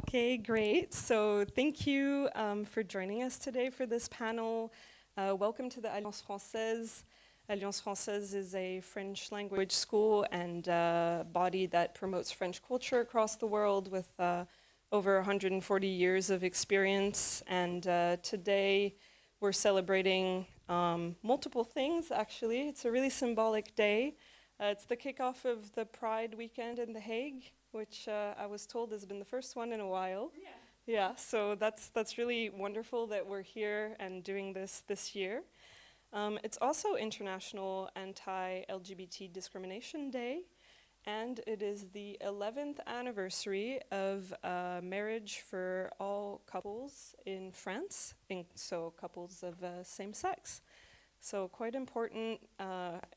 Okay, great. So thank you for joining us today for this panel. Welcome to the Alliance Française. Alliance Française is a French language school and body that promotes French culture across the world with over 140 years of experience. And today we're celebrating multiple things, actually. It's a really symbolic day. It's the kickoff of the Pride weekend in The Hague, which I was told has been the first one in a while. Yeah, so that's really wonderful that we're here and doing this year. It's also International Anti-LGBT Discrimination Day, and it is the 11th anniversary of marriage for all couples in France, so couples of same sex. So quite important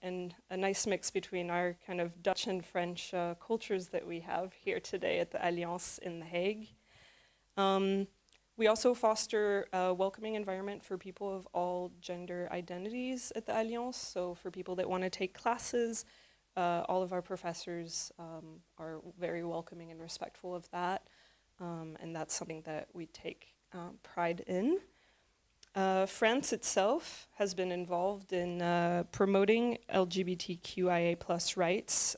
and a nice mix between our kind of Dutch and French cultures that we have here today at the Alliance in The Hague. We also foster a welcoming environment for people of all gender identities at the Alliance. So for people that want to take classes, all of our professors are very welcoming and respectful of that. And that's something that we take pride in. France itself has been involved in promoting LGBTQIA+ rights,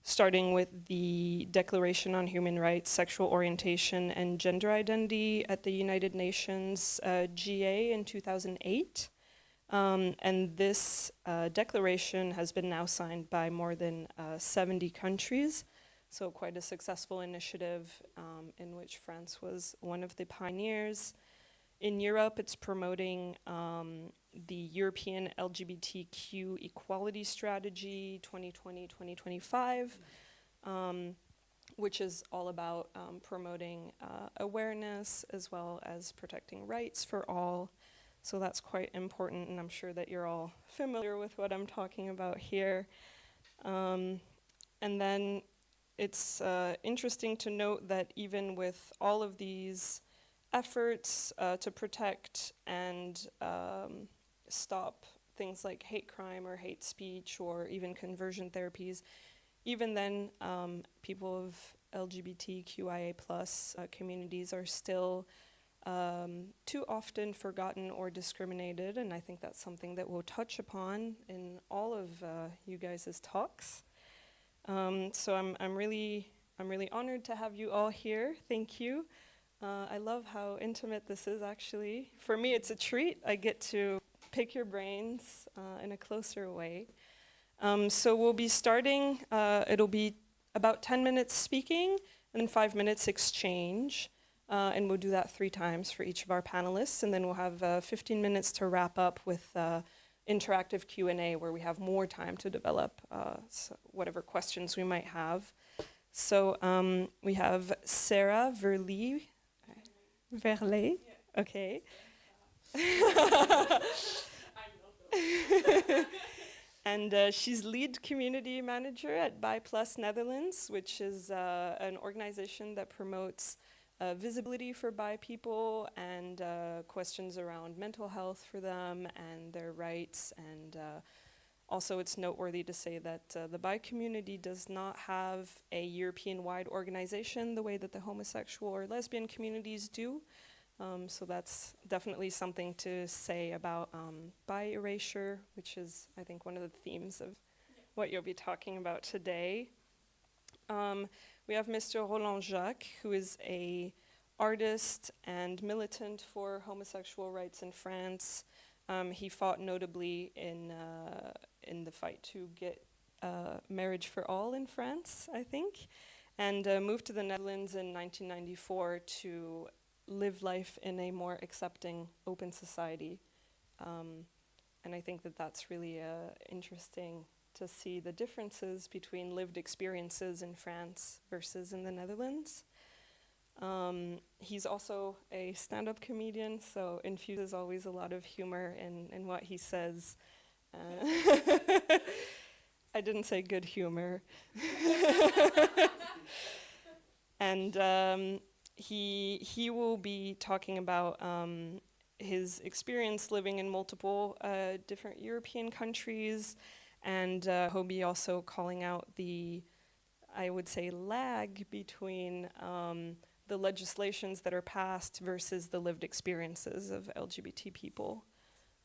starting with the Declaration on Human Rights, Sexual Orientation, and Gender Identity at the United Nations GA in 2008. And this declaration has been now signed by more than 70 countries, so quite a successful initiative in which France was one of the pioneers. In Europe, it's promoting the European LGBTQ Equality Strategy 2020-2025, which is all about promoting awareness as well as protecting rights for all. So that's quite important, and I'm sure that you're all familiar with what I'm talking about here. And then it's interesting to note that even with all of these efforts to protect and stop things like hate crime or hate speech or even conversion therapies, even then people of LGBTQIA+ communities are still too often forgotten or discriminated, and I think that's something that we'll touch upon in all of you guys' talks. So I'm really honored to have you all here. Thank you. I love how intimate this is, actually. For me, it's a treat. I get to pick your brains in a closer way. So we'll be starting, it'll be about 10 minutes speaking and 5 minutes exchange. And we'll do that 3 times for each of our panelists. And then we'll have 15 minutes to wrap up with interactive Q&A where we have more time to develop whatever questions we might have. So we have Sarah Verlet. Verlet, okay. And she's lead community manager at Bi+ Netherlands, which is an organization that promotes visibility for bi people and questions around mental health for them and their rights. And also it's noteworthy to say that the bi community does not have a European-wide organization the way that the homosexual or lesbian communities do. So that's definitely something to say about bi erasure, which is, I think, one of the themes of what you'll be talking about today. We have Mr. Roland Jacques, who is an artist and militant for homosexual rights in France. He fought notably in the fight to get marriage for all in France, I think, and moved to the Netherlands in 1994 to live life in a more accepting, open society. And I think that that's really interesting to see the differences between lived experiences in France versus in the Netherlands. He's also a stand-up comedian, so infuses always a lot of humor in what he says. I didn't say good humor. And he will be talking about his experience living in multiple different European countries, and he'll be also calling out the, I would say, lag between the legislations that are passed versus the lived experiences of LGBT people.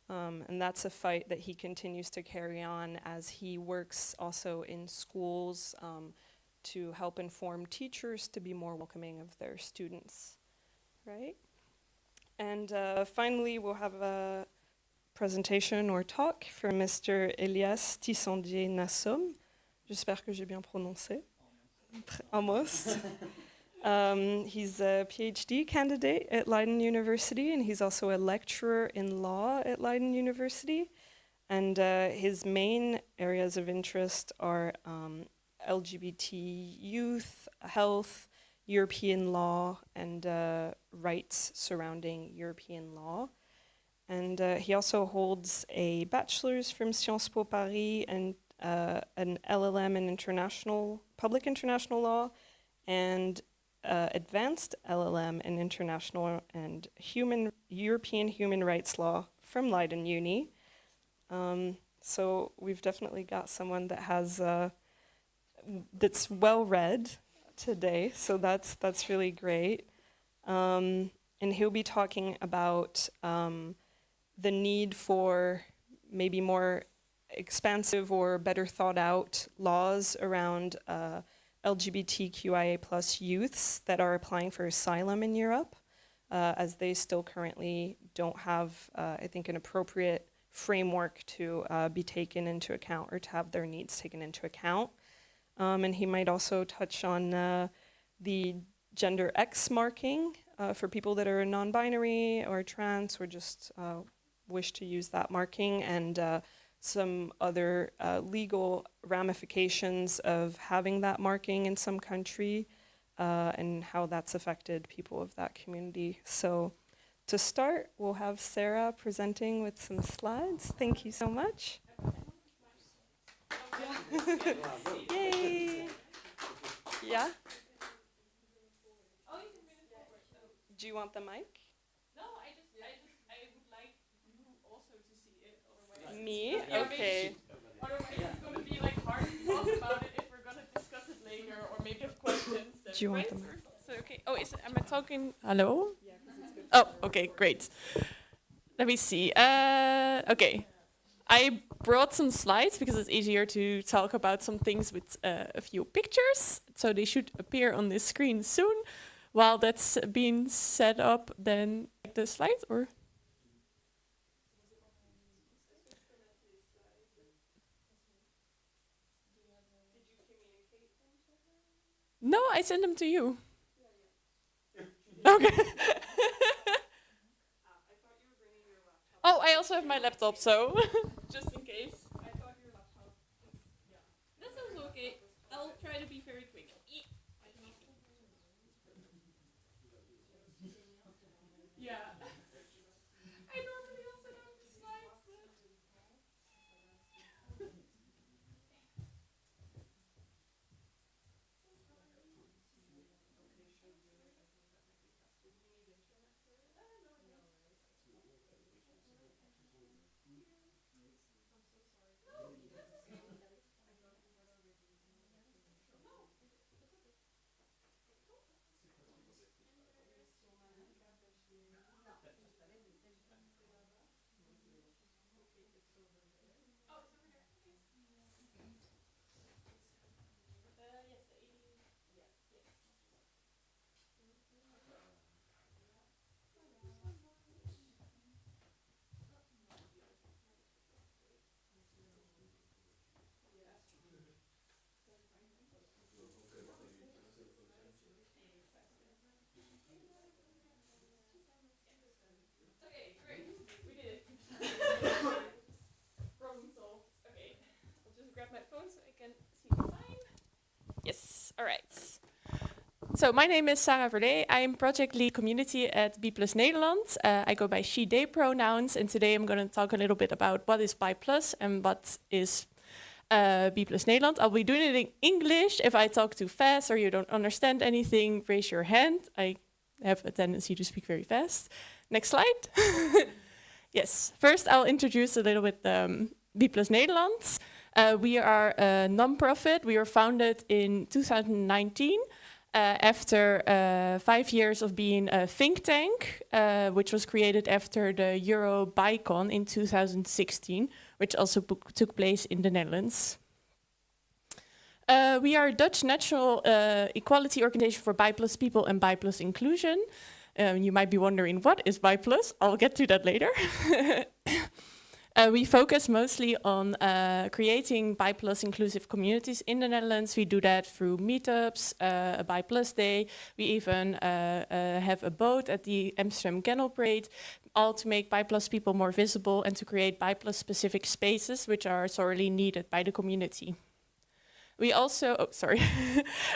And that's a fight that he continues to carry on as he works also in schools to help inform teachers to be more welcoming of their students, right? And finally, we'll have a presentation or talk from Mr. Elias Tissandier-Nassom. J'espère que j'ai bien prononcé. Almost. He's a PhD candidate at Leiden University, and he's also a lecturer in law at Leiden University. And his main areas of interest are LGBT youth, health, European law, and rights surrounding European law. And he also holds a bachelor's from Sciences Po Paris and an LLM in public international law, and advanced LLM in international and European human rights law from Leiden Uni. So we've definitely got someone that has that's well read today. So that's really great. And he'll be talking about the need for maybe more expansive or better thought out laws around LGBTQIA plus youths that are applying for asylum in Europe, as they still currently don't have, I think, an appropriate framework to be taken into account or to have their needs taken into account. And he might also touch on the gender X marking for people that are non-binary or trans or just wish to use that marking, and some other legal ramifications of having that marking in some country and how that's affected people of that community. So to start, we'll have Sarah presenting with some slides. Thank you so much. Yay! Yeah? Do you want the mic? No, I would like you also to see it. Otherwise, Me? yeah, Okay. Otherwise, it's going to be like hard to talk about it if we're going to discuss it later, or maybe have questions. Do you want the mic? So okay. Oh, am I talking? Hello? Yeah, it's good. Oh, okay, great. Let me see. Okay. I brought some slides because it's easier to talk about some things with a few pictures. So they should appear on this screen soon. While that's being set up, then the slides, or? No, I sent them to you. Okay. Oh, I also have my laptop, so just in case. I thought your laptop. Yeah. That sounds okay. I'll try to be very quick. Yeah. I normally also have the slides, but okay, great. We did it. Problem solved. Okay. I'll just grab my phone so I can see fine. Yes, all right. So my name is Sarah Verlee. I'm project lead community at B+ Nederland. I go by she, they pronouns, and today I'm going to talk a little bit about what is bi+ and what is B+ Nederland. I'll be doing it in English. If I talk too fast or you don't understand anything, raise your hand. I have a tendency to speak very fast. Next slide. Yes, first I'll introduce a little bit B+ Nederland. We are a non-profit. We were founded in 2019. after 5 years of being a think tank, which was created after the Euro BICON in 2016, which also took place in the Netherlands. We are a Dutch national equality organization for BI+ people and BI+ inclusion. You might be wondering, what is BI+? I'll get to that later. We focus mostly on creating BI+ inclusive communities in the Netherlands. We do that through meetups, a BI+ day. We even have a boat at the Amsterdam Canal Parade, all to make BI+ people more visible and to create BI+ specific spaces, which are sorely needed by the community. We also,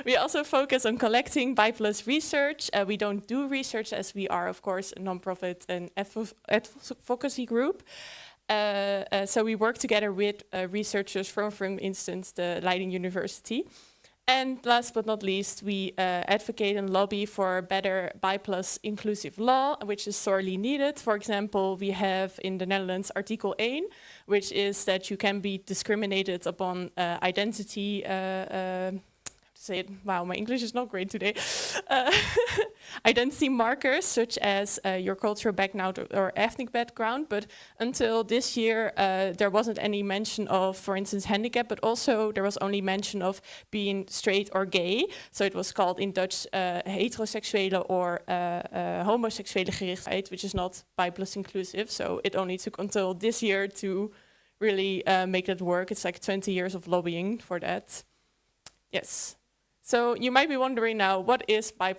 we also focus on collecting BI+ research. We don't do research as we are, of course, a non-profit and advocacy group. So we work together with researchers from, for instance, the Leiden University. And last but not least, we advocate and lobby for better BI+ inclusive law, which is sorely needed. For example, we have in the Netherlands Article 1, which is that you can be discriminated upon identity. Say it. Wow, my English is not great today. Identity markers such as your cultural background or ethnic background. But until this year, there wasn't any mention of, for instance, handicap, but also there was only mention of being straight or gay. So it was called in Dutch heteroseksuele or homoseksuele gerichtheid, which is not BI+ inclusive. So it only took until this year to really make that work. It's like 20 years of lobbying for that. Yes. So you might be wondering now, what is BI+?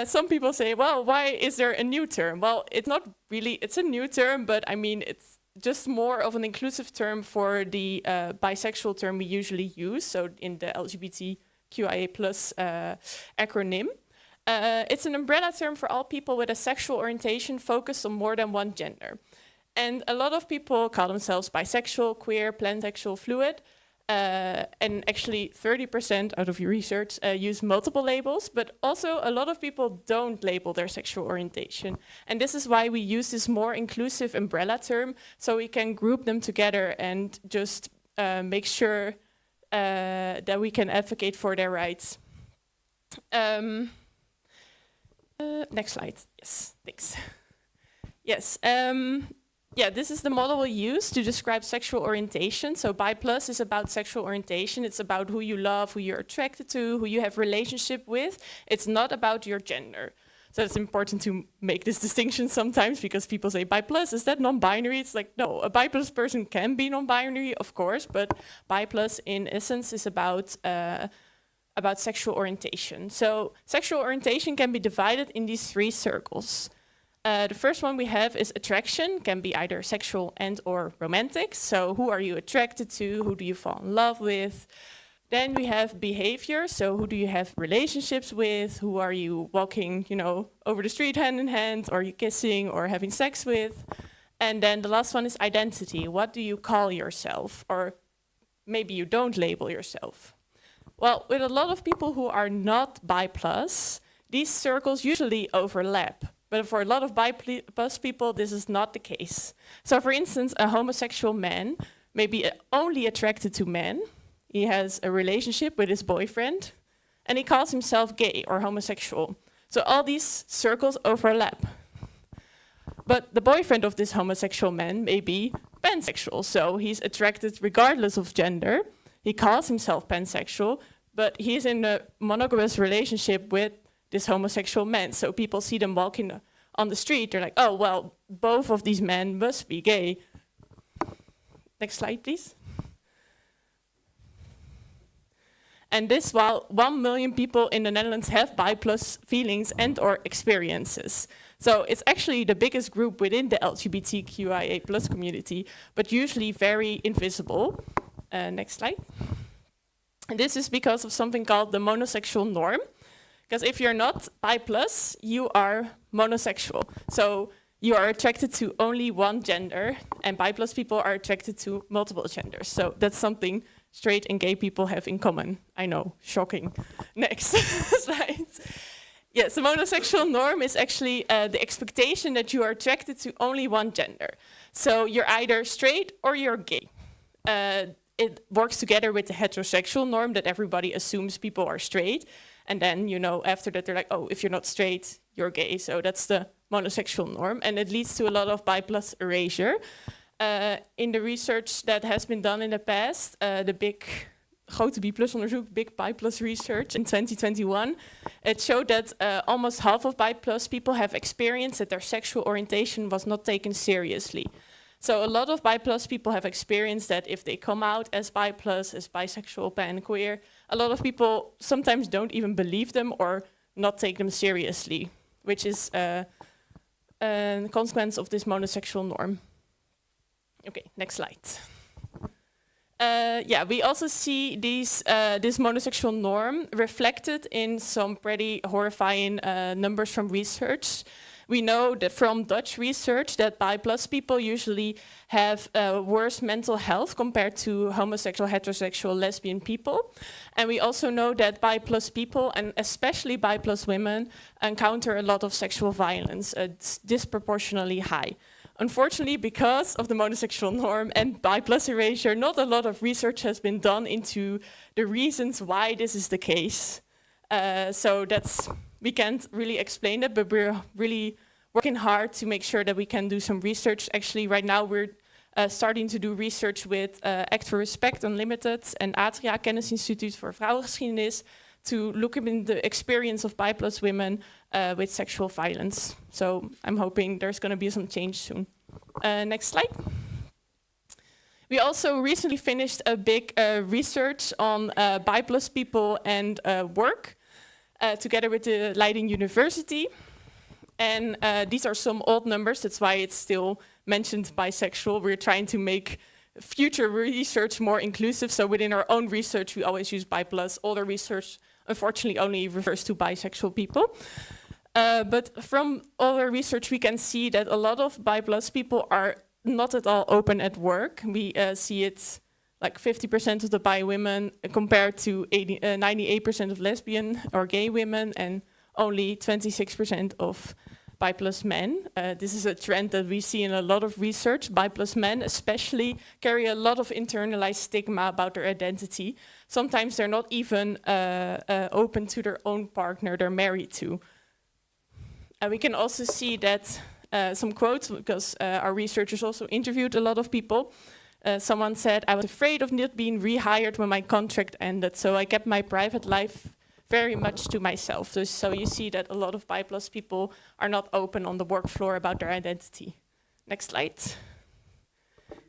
Some people say, well, why is there a new term? Well, it's not really, it's a new term, but I mean, it's just more of an inclusive term for the bisexual term we usually use. So in the LGBTQIA+ acronym. It's an umbrella term for all people with a sexual orientation focused on more than one gender. And a lot of people call themselves bisexual, queer, pansexual, fluid. And actually 30% out of your research use multiple labels, but also a lot of people don't label their sexual orientation. And this is why we use this more inclusive umbrella term, so we can group them together and just make sure that we can advocate for their rights. Next slide. Yes, thanks. Yes. Yeah, this is the model we use to describe sexual orientation. So BI+ is about sexual orientation. It's about who you love, who you're attracted to, who you have relationship with. It's not about your gender. So it's important to make this distinction sometimes because people say BI+, is that non-binary? It's like, no, a BI+ person can be non-binary, of course, but BI+ in essence is about sexual orientation. So sexual orientation can be divided in these 3 circles. The first one we have is attraction, can be either sexual and or romantic. So who are you attracted to? Who do you fall in love with? Then we have behavior. So who do you have relationships with? Who are you walking, over the street hand in hand? Or are you kissing or having sex with? And then the last one is identity. What do you call yourself? Or maybe you don't label yourself. Well, with a lot of people who are not BI+, these circles usually overlap. But for a lot of BI+ people, this is not the case. So for instance, a homosexual man may be only attracted to men. He has a relationship with his boyfriend, and he calls himself gay or homosexual. So all these circles overlap. But the boyfriend of this homosexual man may be pansexual, so he's attracted regardless of gender. He calls himself pansexual, but he's in a monogamous relationship with this homosexual man. So people see them walking on the street, they're like, oh, well, both of these men must be gay. Next slide, please. And this while 1 million people in the Netherlands have BI+ feelings and or experiences. So it's actually the biggest group within the LGBTQIA+ community, but usually very invisible. Next slide. And this is because of something called the monosexual norm. Because if you're not BI+, you are monosexual. So you are attracted to only one gender, and BI+ people are attracted to multiple genders. So that's something straight and gay people have in common. I know, shocking. Next slide. Yes, the monosexual norm is actually the expectation that you are attracted to only one gender. So you're either straight or you're gay. it works together with the heterosexual norm that everybody assumes people are straight. And then, you know, after that, they're like, oh, if you're not straight, you're gay. So that's the monosexual norm. And it leads to a lot of bi plus erasure. In the research that has been done in the past, the grote B+ onderzoek, big bi plus research in 2021, it showed that almost half of bi plus people have experienced that their sexual orientation was not taken seriously. So a lot of bi plus people have experienced that if they come out as bi plus, as bisexual, pan, queer, a lot of people sometimes don't even believe them or not take them seriously, which is a consequence of this monosexual norm. Okay, next slide. Yeah, we also see this monosexual norm reflected in some pretty horrifying numbers from research. We know that from Dutch research that bi plus people usually have worse mental health compared to homosexual, heterosexual, lesbian people. And we also know that bi plus people, and especially bi plus women, encounter a lot of sexual violence. It's disproportionately high. Unfortunately, because of the monosexual norm and bi plus erasure, not a lot of research has been done into the reasons why this is the case. So we can't really explain it, but we're really working hard to make sure that we can do some research. Actually, right now we're starting to do research with Act for Respect Unlimited and Atria Kennisinstituut voor Vrouwengeschiedenis to look in the experience of bi plus women with sexual violence. So I'm hoping there's going to be some change soon. Next slide. We also recently finished a big research on bi plus people and work together with the Leiden University. And these are some old numbers, that's why it's still mentioned bisexual. We're trying to make future research more inclusive, so within our own research we always use bi plus. Older research unfortunately only refers to bisexual people. But from older research we can see that a lot of bi plus people are not at all open at work. We see it like 50% of the bi women compared to 98% of lesbian or gay women and only 26% of bi plus men. This is a trend that we see in a lot of research. Bi plus men especially carry a lot of internalized stigma about their identity. Sometimes they're not even open to their own partner they're married to. We can also see that some quotes, because our researchers also interviewed a lot of people. Someone said, I was afraid of not being rehired when my contract ended, so I kept my private life very much to myself. So you see that a lot of bi plus people are not open on the work floor about their identity. Next slide.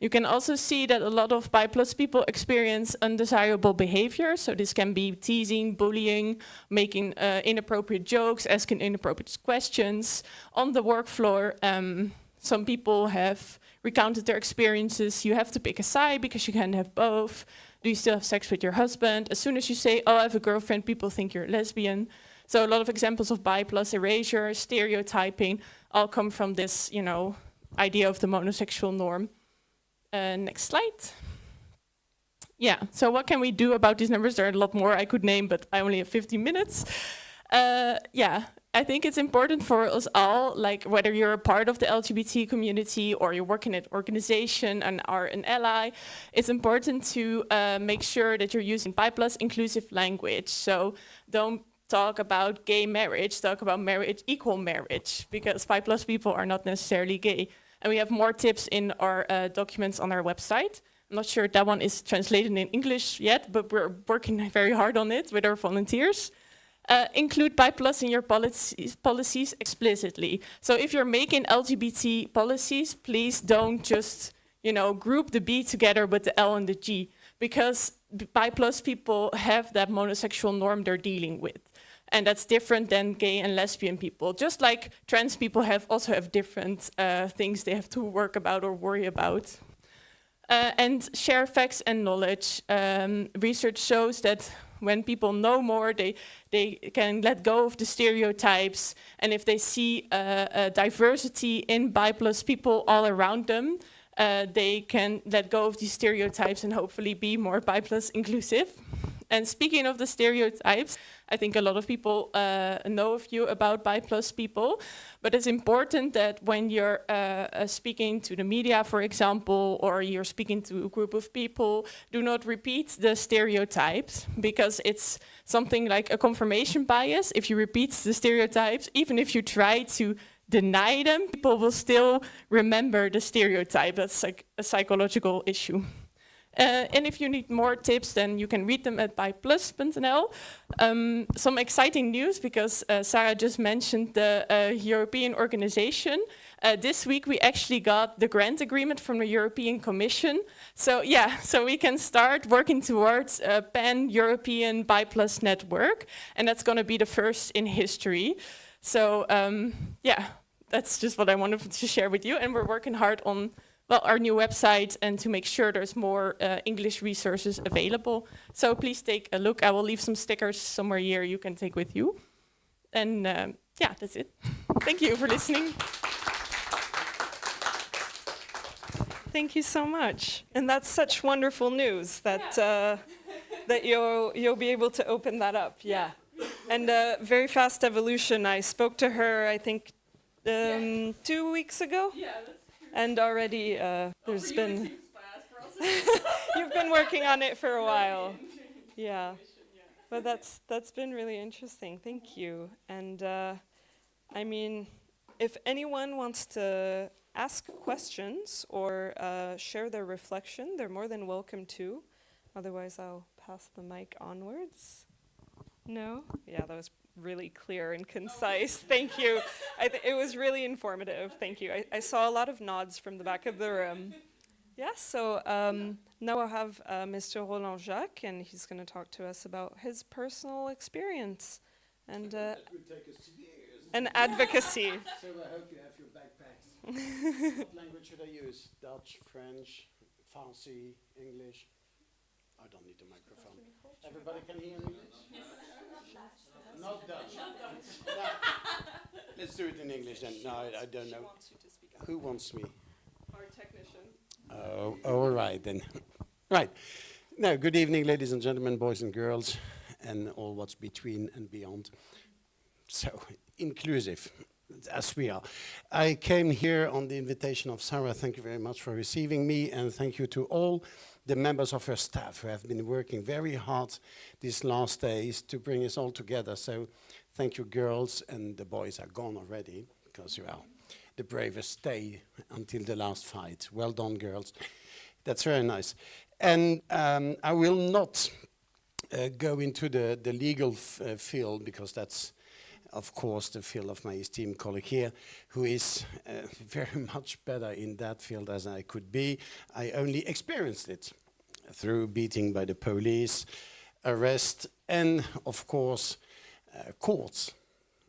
You can also see that a lot of bi plus people experience undesirable behavior. So this can be teasing, bullying, making inappropriate jokes, asking inappropriate questions on the work floor. Some people have recounted their experiences. You have to pick a side because you can't have both. Do you still have sex with your husband? As soon as you say, oh, I have a girlfriend, people think you're lesbian. So a lot of examples of bi plus erasure, stereotyping, all come from this, you know, idea of the monosexual norm. Next slide. Yeah, so what can we do about these numbers? There are a lot more I could name, but I only have 15 minutes. Yeah, I think it's important for us all, like whether you're a part of the LGBT community or you work in an organization and are an ally, it's important to make sure that you're using bi plus inclusive language. So don't talk about gay marriage, talk about marriage, equal marriage, because bi plus people are not necessarily gay. And we have more tips in our documents on our website. I'm not sure if that one is translated in English yet, but we're working very hard on it with our volunteers. Include bi plus in your policies explicitly. So if you're making LGBT policies, please don't just, you know, group the B together with the L and the G, because bi plus people have that monosexual norm they're dealing with. And that's different than gay and lesbian people. Just like trans people also have different things they have to work about or worry about. And share facts and knowledge. Research shows that when people know more, they can let go of the stereotypes. And if they see a diversity in bi plus people all around them, they can let go of these stereotypes and hopefully be more bi plus inclusive. And speaking of the stereotypes, I think a lot of people know a few about bi+ people, but it's important that when you're speaking to the media, for example, or you're speaking to a group of people, do not repeat the stereotypes, because it's something like a confirmation bias. If you repeat the stereotypes, even if you try to deny them, people will still remember the stereotype. That's like a psychological issue. And if you need more tips, then you can read them at biplus.nl. Some exciting news, because Sarah just mentioned the European organization. This week we actually got the grant agreement from the European Commission. So yeah, so we can start working towards a pan-European bi+ network. And that's going to be the first in history. So yeah, that's just what I wanted to share with you. And we're working hard on our new website and to make sure there's more English resources available. So please take a look. I will leave some stickers somewhere here you can take with you. And yeah, that's it. Thank you for listening. Thank you so much. And that's such wonderful news that that you'll be able to open that up. Yeah. And very fast evolution. I spoke to her, I think, 2 weeks ago. Yeah, that's true. And already there's been... You've been working on it for a while. Yeah. But that's been really interesting. Thank you. And I mean, if anyone wants to ask questions or share their reflection, they're more than welcome to. Otherwise, I'll pass the mic onwards. No? Yeah, that was really clear and concise. Thank you. It was really informative. Thank you. I saw a lot of nods from the back of the room. Yeah, so now I'll have Mr. Roland Jacques, and he's going to talk to us about his personal experience and advocacy. So I hope you have your backpacks. What language should I use? Dutch, French, Farsi, English? I don't need a microphone. Everybody can hear me? Not Dutch. No. Let's do it in English then. No, I don't know. Who wants me? Our technician. Oh, all right then. Right. Now, good evening, ladies and gentlemen, boys and girls, and all what's between and beyond. So, inclusive, as we are. I came here on the invitation of Sarah. Thank you very much for receiving me, and thank you to all the members of her staff who have been working very hard these last days to bring us all together. So thank you, girls, and the boys are gone already, because, well, the bravest stay until the last fight. Well done, girls. That's very nice. And I will not go into the legal field, because that's, of course, the field of my esteemed colleague here, who is very much better in that field as I could be. I only experienced it through beating by the police, arrest, and, of course, courts,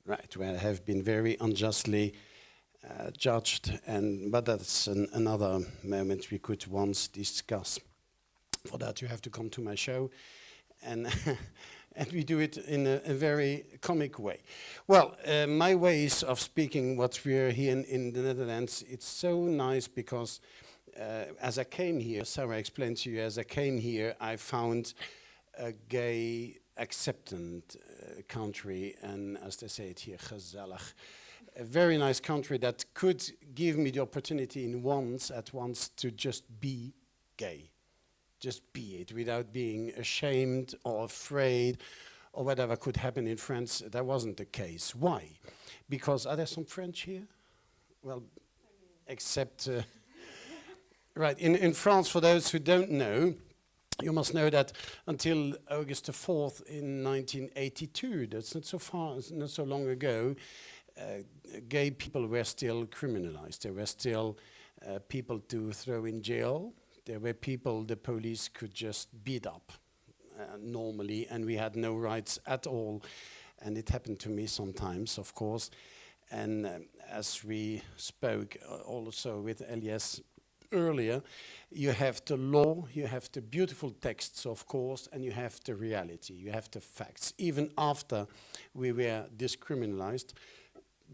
right, where I have been very unjustly judged. But that's another moment we could once discuss. For that, you have to come to my show, and and we do it in a very comic way. Well, my ways of speaking, what we're here in the Netherlands, it's so nice because as I came here, Sarah explained to you, as I came here, I found a gay acceptant country, and as they say it here, gezellig. A very nice country that could give me the opportunity at once to just be gay. Just be it without being ashamed or afraid or whatever could happen in France. That wasn't the case. Why? Because are there some French here? Well, except, right, in France, for those who don't know, you must know that until August the 4th in 1982, that's not so far, not so long ago, gay people were still criminalized. There were still people to throw in jail. There were people the police could just beat up normally, and we had no rights at all. And it happened to me sometimes, of course. And as we spoke also with Elias earlier, you have the law, you have the beautiful texts, of course, and you have the reality, you have the facts. Even after we were discriminalized,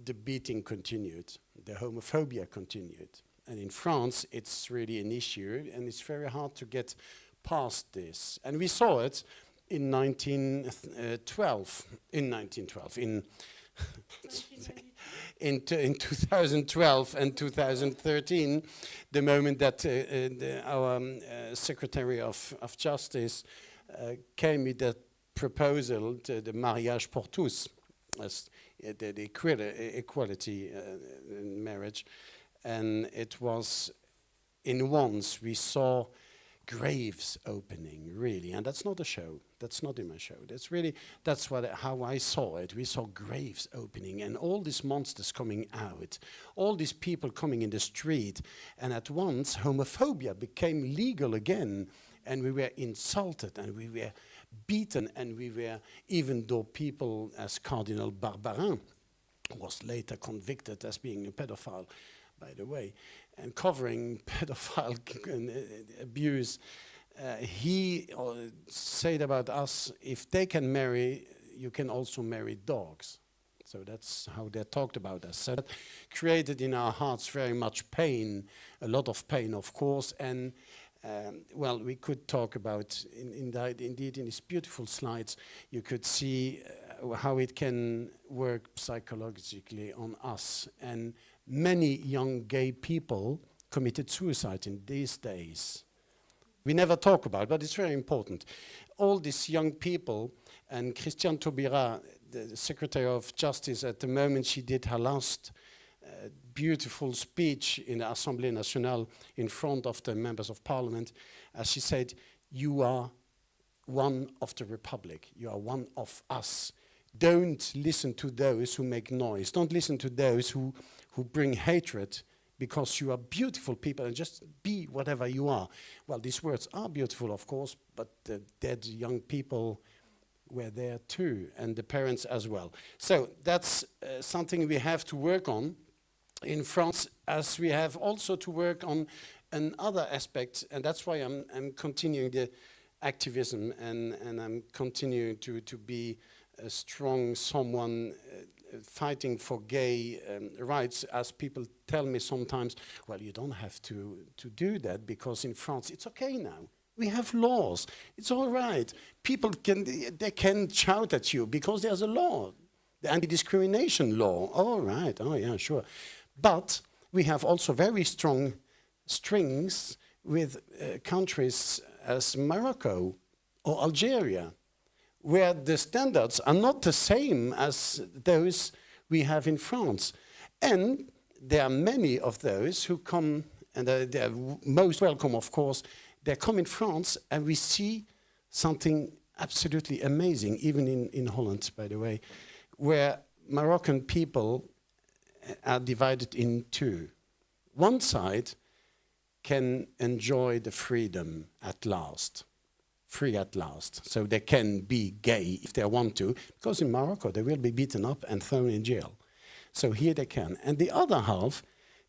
the beating continued, the homophobia continued. And in France, it's really an issue, and it's very hard to get past this. And we saw it in 1912, in 2012 and 2013, the moment that our Secretary of Justice came with that proposal, the mariage pour tous, as the equality in marriage, and it was in once we saw graves opening, really, and that's not a show. That's not in my show. That's how I saw it. We saw graves opening and all these monsters coming out, all these people coming in the street, and at once homophobia became legal again, and we were insulted and we were beaten, and we were, even though people as Cardinal Barbarin was later convicted as being a pedophile, by the way, and covering pedophile abuse, he said about us, if they can marry, you can also marry dogs. So that's how they talked about us. So that created in our hearts very much pain, a lot of pain, of course, and well, we could talk about, indeed, in these beautiful slides, you could see how it can work psychologically on us. And many young gay people committed suicide in these days. We never talk about it, but it's very important. All these young people, and Christiane Taubira, the Secretary of Justice, at the moment she did her last beautiful speech in the Assemblée Nationale in front of the members of parliament, as she said, you are one of the Republic, you are one of us. Don't listen to those who make noise. Don't listen to those who bring hatred, because you are beautiful people and just be whatever you are. Well, these words are beautiful, of course, but the dead young people were there too, and the parents as well. So that's something we have to work on in France, as we have also to work on another aspect, and that's why I'm continuing the activism, and I'm continuing to be a strong someone fighting for gay rights, as people tell me sometimes, well, you don't have to do that, because in France it's okay now. We have laws. It's all right. People can shout at you because there's a law, the anti-discrimination law. All right. Oh yeah, sure. But we have also very strong strings with countries as Morocco or Algeria, where the standards are not the same as those we have in France. And there are many of those who come, and they're most welcome, of course. They come in France, and we see something absolutely amazing, even in Holland, by the way, where Moroccan people are divided in two. One side can enjoy the freedom at last, free at last, so they can be gay if they want to, because in Morocco they will be beaten up and thrown in jail. So here they can. And the other half,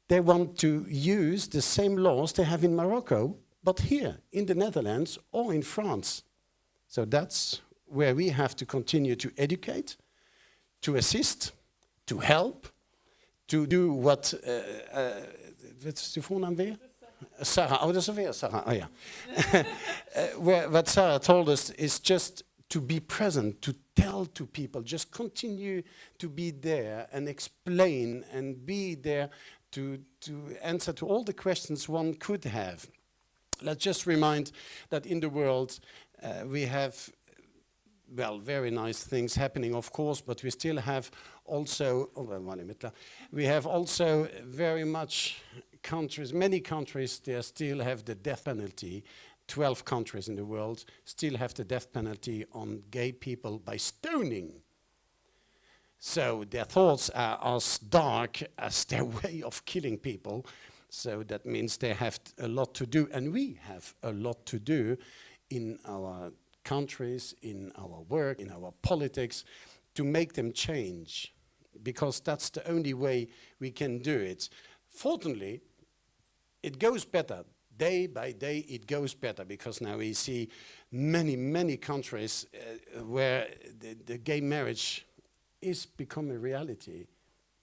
they want to use the same laws they have in Morocco, but here in the Netherlands or in France. So that's where we have to continue to educate, to assist, to help, to do what, what's the voornaam weer? Sarah, oh, that's weer Sarah, oh yeah. What Sarah told us is just to be present, to tell to people, just continue to be there and explain and be there to answer to all the questions one could have. Let's just remind that in the world we have, well, very nice things happening, of course, but we still have also, we have also very much countries, many countries, they still have the death penalty. 12 countries in the world still have the death penalty on gay people by stoning. So their thoughts are as dark as their way of killing people. So that means they have a lot to do, and we have a lot to do in our countries, in our work, in our politics, to make them change, because that's the only way we can do it. Fortunately, it goes better. Day by day, it goes better, because now we see many, many countries where the gay marriage is becoming a reality.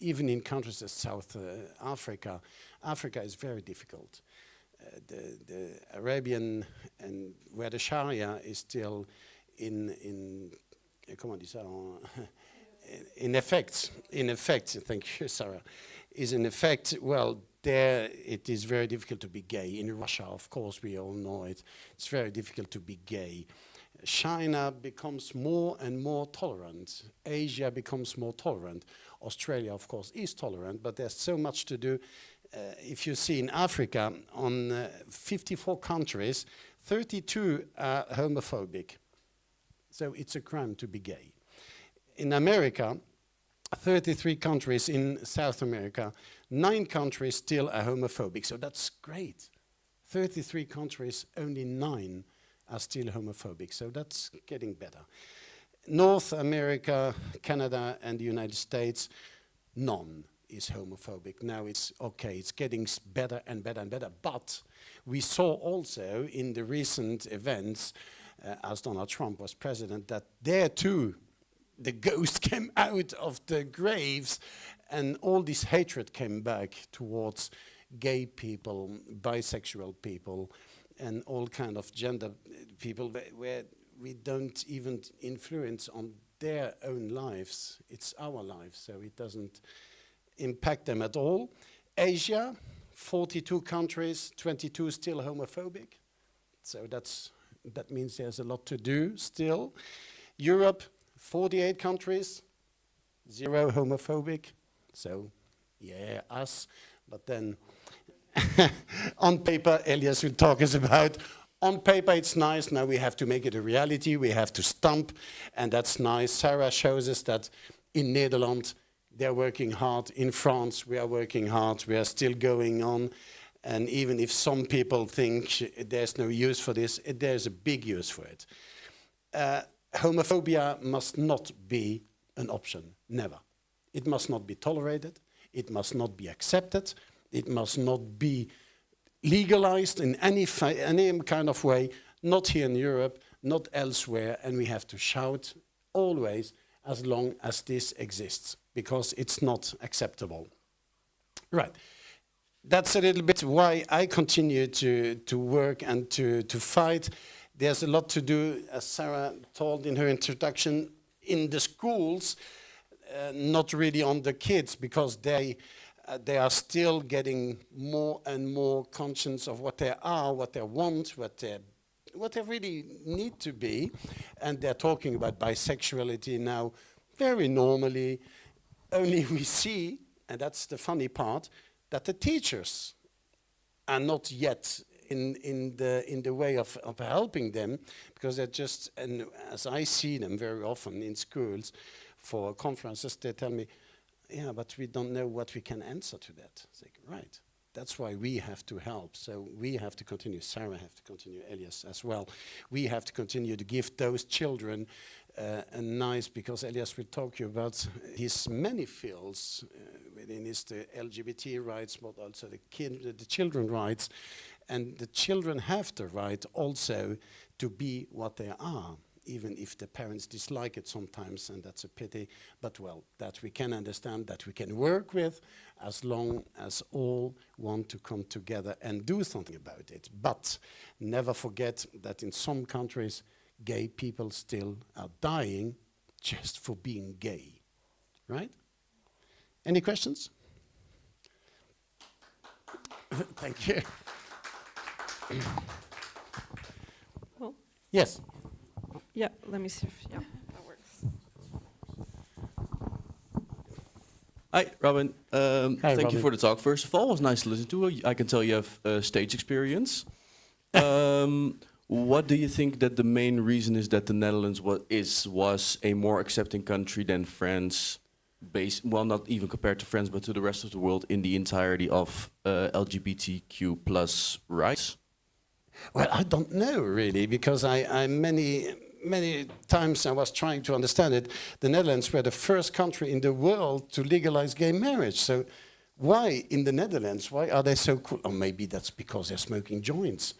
Even in countries as South Africa. Africa is very difficult. The Arabian, and where the Sharia is still comment on dit ça, in effect, thank you, Sarah, is in effect, well, there it is very difficult to be gay. In Russia, of course, we all know it. It's very difficult to be gay. China becomes more and more tolerant. Asia becomes more tolerant. Australia, of course, is tolerant, but there's so much to do. If you see in Africa, on 54 countries, 32 are homophobic. So it's a crime to be gay. In America, 33 countries. In South America, 9 countries still are homophobic. So that's great. 33 countries, only 9 are still homophobic. So that's getting better. North America, Canada, and the United States, none is homophobic. Now it's okay, it's getting better and better and better. But we saw also in the recent events, as Donald Trump was president, that there too, the ghost came out of the graves and all this hatred came back towards gay people, bisexual people, and all kind of gender people where we don't even influence on their own lives. It's our lives, so it doesn't impact them at all. Asia, 42 countries, 22 still homophobic. So that means there's a lot to do still. Europe, 48 countries, 0 homophobic. So, yeah, us. But then, on paper, Elias will talk us about, on paper it's nice, now we have to make it a reality, we have to stamp, and that's nice. Sarah shows us that in Netherlands, they're working hard. In France, we are working hard, we are still going on. And even if some people think there's no use for this, there's a big use for it. Homophobia must not be an option, never. It must not be tolerated, it must not be accepted, it must not be legalized in any kind of way, not here in Europe, not elsewhere, and we have to shout always as long as this exists, because it's not acceptable. Right. That's a little bit why I continue to work and to fight. There's a lot to do, as Sarah told in her introduction, in the schools, not really on the kids, because they are still getting more and more conscious of what they are, what they want, what they really need to be. And they're talking about bisexuality now very normally. Only we see, and that's the funny part, that the teachers are not yet in the way of helping them, because they're just, and as I see them very often in schools for conferences, they tell me, yeah, but we don't know what we can answer to that. It's like, right, that's why we have to help. So we have to continue, Sarah have to continue, Elias as well. We have to continue to give those children a nice, because Elias will talk to you about his many fields within his the LGBT rights, but also the children rights. And the children have the right also to be what they are, even if the parents dislike it sometimes, and that's a pity. But well, that we can understand, that we can work with, as long as all want to come together and do something about it. But never forget that in some countries, gay people still are dying just for being gay, right? Any questions? Thank you. Well, yes. yeah, let me see if, yeah, that works. Hi, Robin. Thank Robin. you for the talk. First of all, it was nice to listen to. I can tell you have stage experience. What do you think that the main reason is that the Netherlands was a more accepting country than France, well, not even compared to France, but to the rest of the world in the entirety of LGBTQ plus rights? Well, I don't know really, because I many times I was trying to understand it. The Netherlands were the first country in the world to legalize gay marriage. So why in the Netherlands? Why are they so cool? Or maybe that's because they're smoking joints.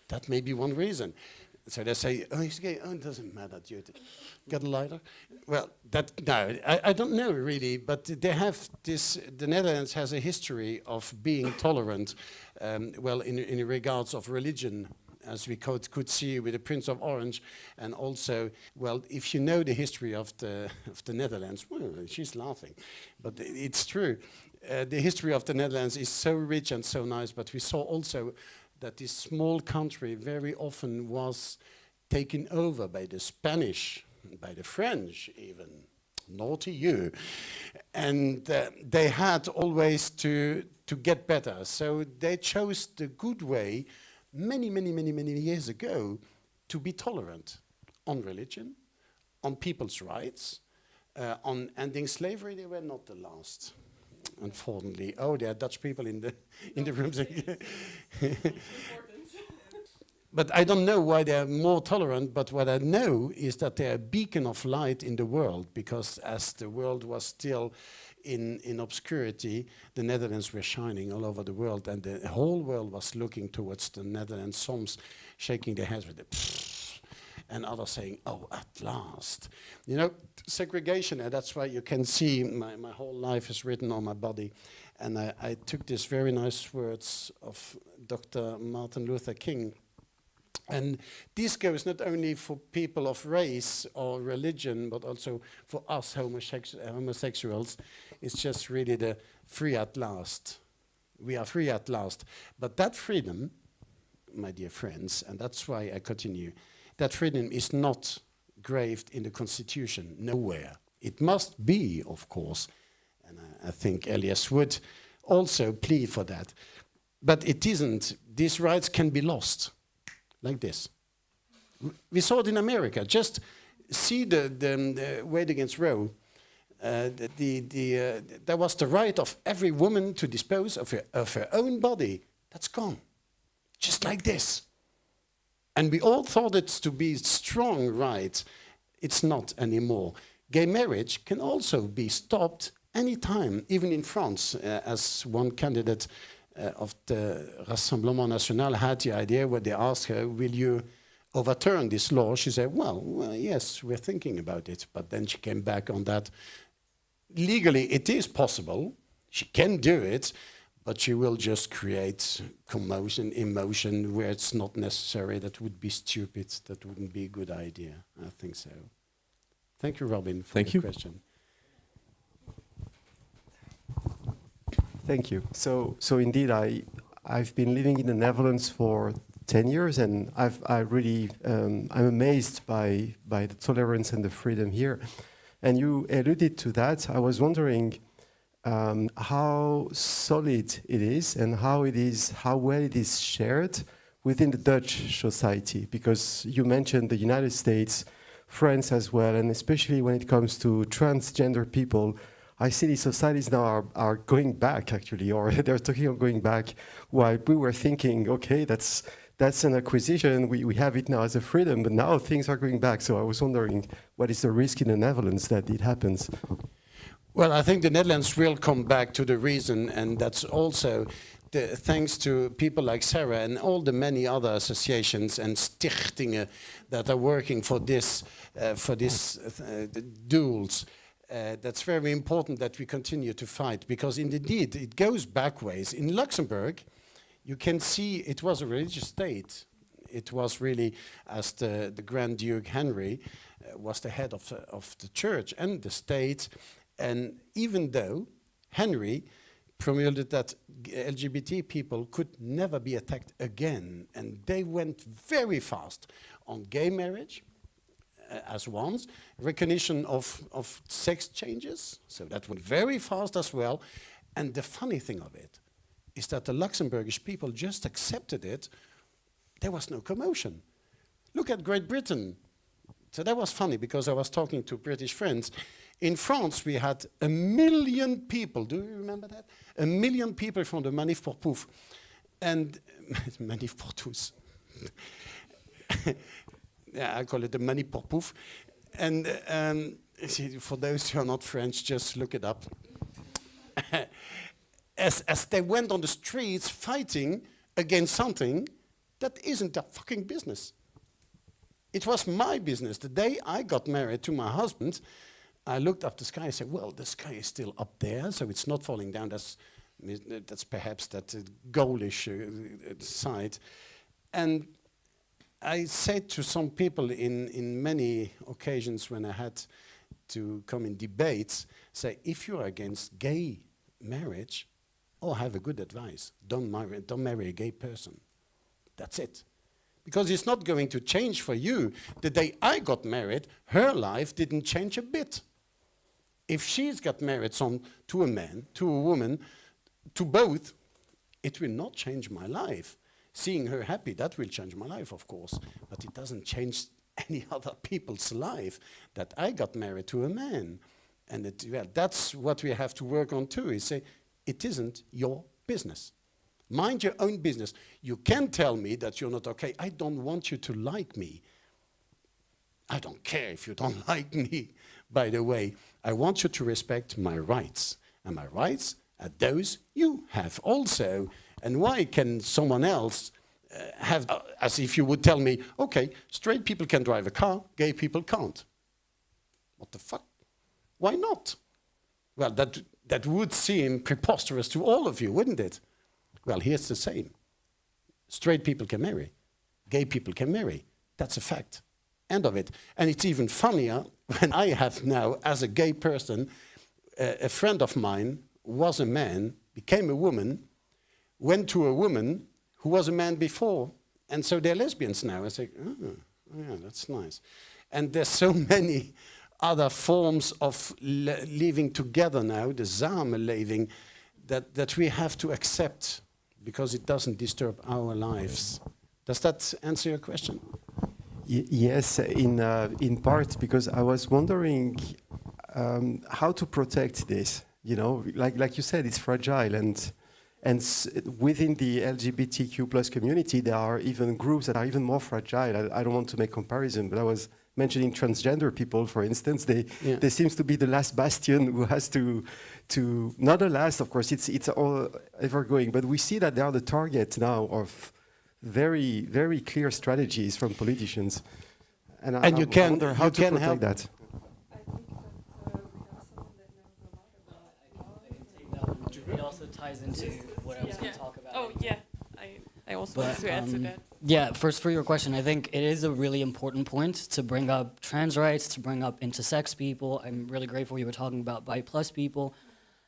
That may be one reason. So they say, oh, he's gay. Oh, it doesn't matter. You got a lighter? Well, I don't know really, but they have this. The Netherlands has a history of being tolerant, well, in regards of religion as we could see with the Prince of Orange, and also, well, if you know the history of the Netherlands, well, she's laughing, but it's true. The history of the Netherlands is so rich and so nice, but we saw also that this small country very often was taken over by the Spanish, by the French even. Naughty you. And they had always to get better. So they chose the good way many years ago to be tolerant on religion, on people's rights, on ending slavery. They were not the last, unfortunately. Oh, there are Dutch people in the rooms. But I don't know why they're more tolerant, but what I know is that they're a beacon of light in the world, because as the world was still in obscurity, the Netherlands were shining all over the world, and the whole world was looking towards the Netherlands, some shaking their heads with the and others saying, oh, at last. You know, segregation, and that's why you can see my whole life is written on my body. And I took these very nice words of Dr. Martin Luther King. And this goes not only for people of race or religion, but also for us homosexuals. It's just really the free at last. We are free at last. But that freedom, my dear friends, and that's why I continue, that freedom is not graved in the Constitution, nowhere. It must be, of course, and I think Elias would also plead for that. But it isn't. These rights can be lost. Like this. We saw it in America. Just see the Wade against Roe. There was the right of every woman to dispose of her own body. That's gone. Just like this. And we all thought it to be strong right. It's not anymore. Gay marriage can also be stopped anytime, even in France, as one candidate of the Rassemblement National had the idea when they asked her, will you overturn this law? She said, well, yes, we're thinking about it. But then she came back on that. Legally, it is possible. She can do it, but she will just create commotion, emotion where it's not necessary. That would be stupid. That wouldn't be a good idea. I think so. Thank you, Robin, for the question. Thank you. So indeed, I've been living in the Netherlands for 10 years, and I'm amazed by the tolerance and the freedom here. And you alluded to that. I was wondering how solid it is and how well it is shared within the Dutch society, because you mentioned the United States, France as well, and especially when it comes to transgender people. I see these societies now are going back, actually, or they're talking of going back, while we were thinking, okay, that's an acquisition, we have it now as a freedom, but now things are going back. So I was wondering, what is the risk in the Netherlands that it happens? Well, I think the Netherlands will come back to the reason, and that's also thanks to people like Sarah and all the many other associations and stichtingen that are working for this duels. That's very important that we continue to fight, because indeed it goes back ways. In Luxembourg, you can see it was a religious state. It was really, as the Grand Duke Henry was the head of the church and the state. And even though Henry promulgated that LGBT people could never be attacked again, and they went very fast on gay marriage, as once, recognition of sex changes, so that went very fast as well. And the funny thing of it is that the Luxembourgish people just accepted it. There was no commotion. Look at Great Britain. So that was funny, because I was talking to British friends. In France, we had 1 million people. Do you remember that? 1 million people from the Manif pour Pouf. And Manif pour tous. Yeah, I call it the Manif pour Pouf. And for those who are not French, just look it up. As they went on the streets fighting against something that isn't their fucking business. It was my business. The day I got married to my husband, I looked up the sky and said, well, the sky is still up there, so it's not falling down. That's perhaps that goalish side. And I said to some people in many occasions when I had to come in debates, say, if you are against gay marriage, oh, have a good advice. Don't marry a gay person. That's it. Because it's not going to change for you. The day I got married, her life didn't change a bit. If she's got married to a man, to a woman, to both, it will not change my life. Seeing her happy, that will change my life, of course. But it doesn't change any other people's life that I got married to a man. And that's what we have to work on too, is say, it isn't your business. Mind your own business. You can tell me that you're not okay. I don't want you to like me. I don't care if you don't like me, by the way. I want you to respect my rights. And my rights are those you have also. And why can someone else have, as if you would tell me, okay, straight people can drive a car, gay people can't. What the fuck? Why not? Well, that would seem preposterous to all of you, wouldn't it? Well, here's the same. Straight people can marry. Gay people can marry. That's a fact. End of it. And it's even funnier when I have now, as a gay person, a friend of mine was a man, became a woman, went to a woman who was a man before, and so they're lesbians now. I say, oh yeah, that's nice. And there's so many other forms of living together now, the samenleving, that we have to accept because it doesn't disturb our lives. Does that answer your question? Yes, in part, because I was wondering how to protect this. You know, like you said, it's fragile, and within the LGBTQ plus community, there are even groups that are even more fragile. I don't want to make comparison, but I was mentioning transgender people, for instance. They seems to be the last bastion who has to not the last, of course. It's all ever going, but we see that they are the target now of very, very clear strategies from politicians. And I wonder how to protect that. It also ties into what I was going to talk about. Oh, yeah. I also want to add to that. Yeah, first for your question, I think it is a really important point to bring up trans rights, to bring up intersex people. I'm really grateful you were talking about bi plus people.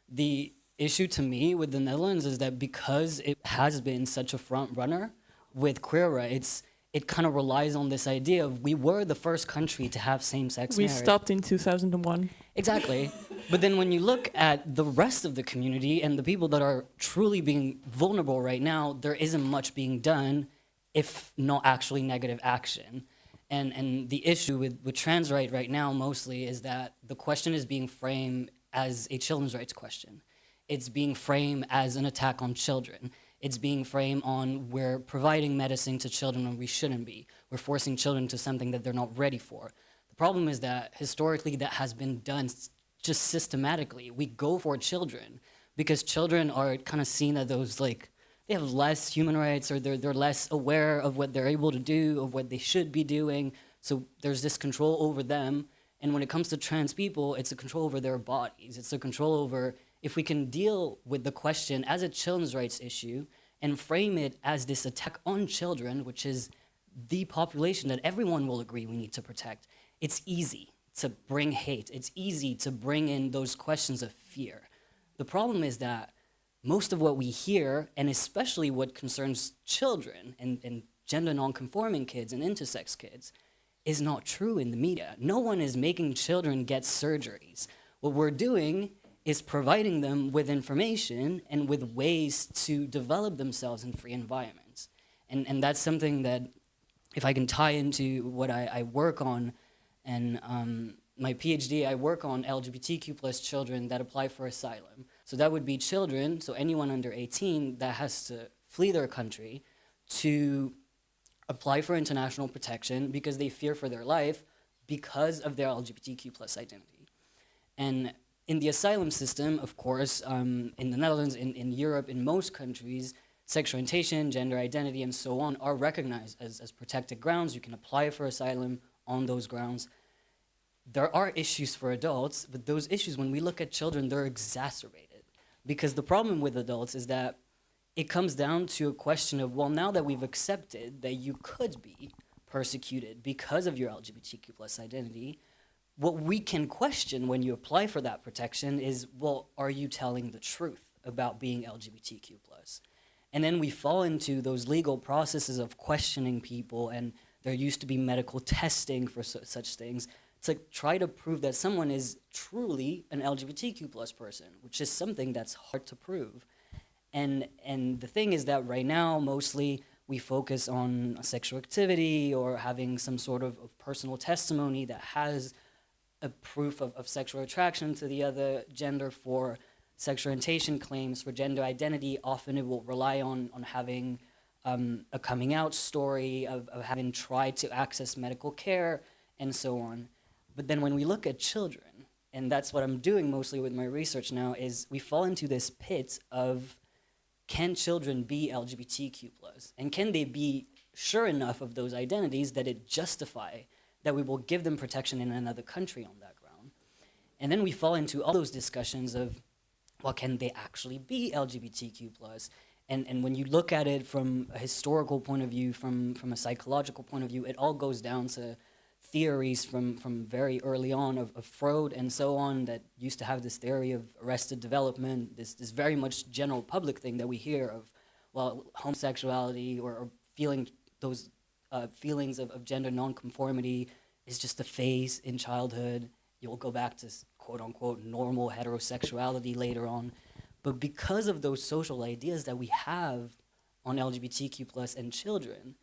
The issue to me with the Netherlands is that because it has been such a front runner with queer rights, it kind of relies on this idea of we were the first country to have same-sex marriage. We stopped in 2001. Exactly. But then when you look at the rest of the community and the people that are truly being vulnerable right now, there isn't much being done, if not actually negative action. And the issue with trans right now mostly is that the question is being framed as a children's rights question. It's being framed as an attack on children. It's being framed on we're providing medicine to children when we shouldn't be. We're forcing children to something that they're not ready for. The problem is that historically that has been done just systematically. We go for children because children are kind of seen as those, like, they have less human rights, or they're less aware of what they're able to do, of what they should be doing. So there's this control over them. And when it comes to trans people, it's a control over their bodies. It's a control over, if we can deal with the question as a children's rights issue and frame it as this attack on children, which is the population that everyone will agree we need to protect, it's easy to bring hate. It's easy to bring in those questions of fear. The problem is that most of what we hear, and especially what concerns children and gender non-conforming kids and intersex kids, is not true in the media. No one is making children get surgeries. What we're doing is providing them with information and with ways to develop themselves in free environments. And that's something that, if I can tie into what I work on, and my PhD, I work on LGBTQ plus children that apply for asylum. So that would be children, so anyone under 18 that has to flee their country to apply for international protection because they fear for their life because of their LGBTQ plus identity. And in the asylum system, of course, in the Netherlands, in Europe, in most countries, sexual orientation, gender identity, and so on are recognized as protected grounds. You can apply for asylum on those grounds. There are issues for adults, but those issues, when we look at children, they're exacerbated. Because the problem with adults is that it comes down to a question of, well, now that we've accepted that you could be persecuted because of your LGBTQ plus identity, what we can question when you apply for that protection is, well, are you telling the truth about being LGBTQ plus? And then we fall into those legal processes of questioning people, and there used to be medical testing for such things to try to prove that someone is truly an LGBTQ plus person, which is something that's hard to prove. And the thing is that right now, mostly we focus on sexual activity or having some sort of personal testimony that has a proof of sexual attraction to the other gender. For sexual orientation claims, for gender identity, often it will rely on having a coming out story, of having tried to access medical care, and so on. But then when we look at children, and that's what I'm doing mostly with my research now, is we fall into this pit of, can children be LGBTQ plus? And can they be sure enough of those identities that it justify that we will give them protection in another country on that ground? And then we fall into all those discussions of, well, can they actually be LGBTQ plus? And when you look at it from a historical point of view, from a psychological point of view, it all goes down to theories from very early on of Freud and so on, that used to have this theory of arrested development, this very much general public thing that we hear of, well, homosexuality or feeling those feelings of gender nonconformity is just a phase in childhood. You'll go back to quote unquote normal heterosexuality later on. But because of those social ideas that we have on LGBTQ plus and children,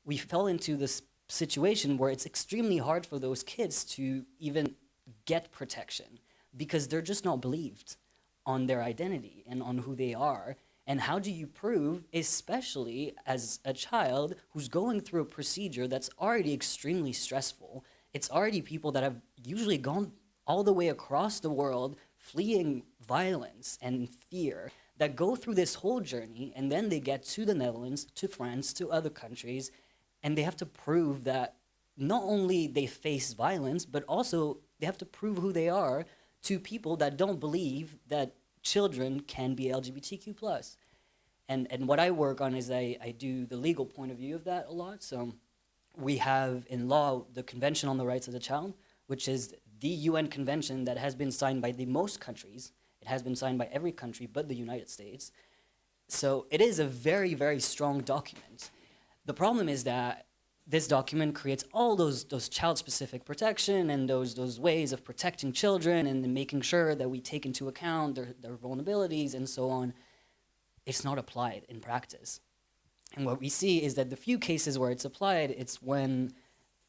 we fell into this situation where it's extremely hard for those kids to even get protection because they're just not believed on their identity and on who they are. And how do you prove, especially as a child who's going through a procedure that's already extremely stressful? It's already people that have usually gone all the way across the world fleeing violence and fear that go through this whole journey, and then they get to the Netherlands, to France, to other countries, and they have to prove that not only they face violence, but also they have to prove who they are to people that don't believe that children can be LGBTQ plus. And what I work on is I do the legal point of view of that a lot. So we have in law the Convention on the Rights of the Child, which is the UN convention that has been signed by the most countries. It has been signed by every country but the United States. So it is a very, very strong document. The problem is that this document creates all those child-specific protection and those ways of protecting children and making sure that we take into account their vulnerabilities and so on. It's not applied in practice. And what we see is that the few cases where it's applied, it's when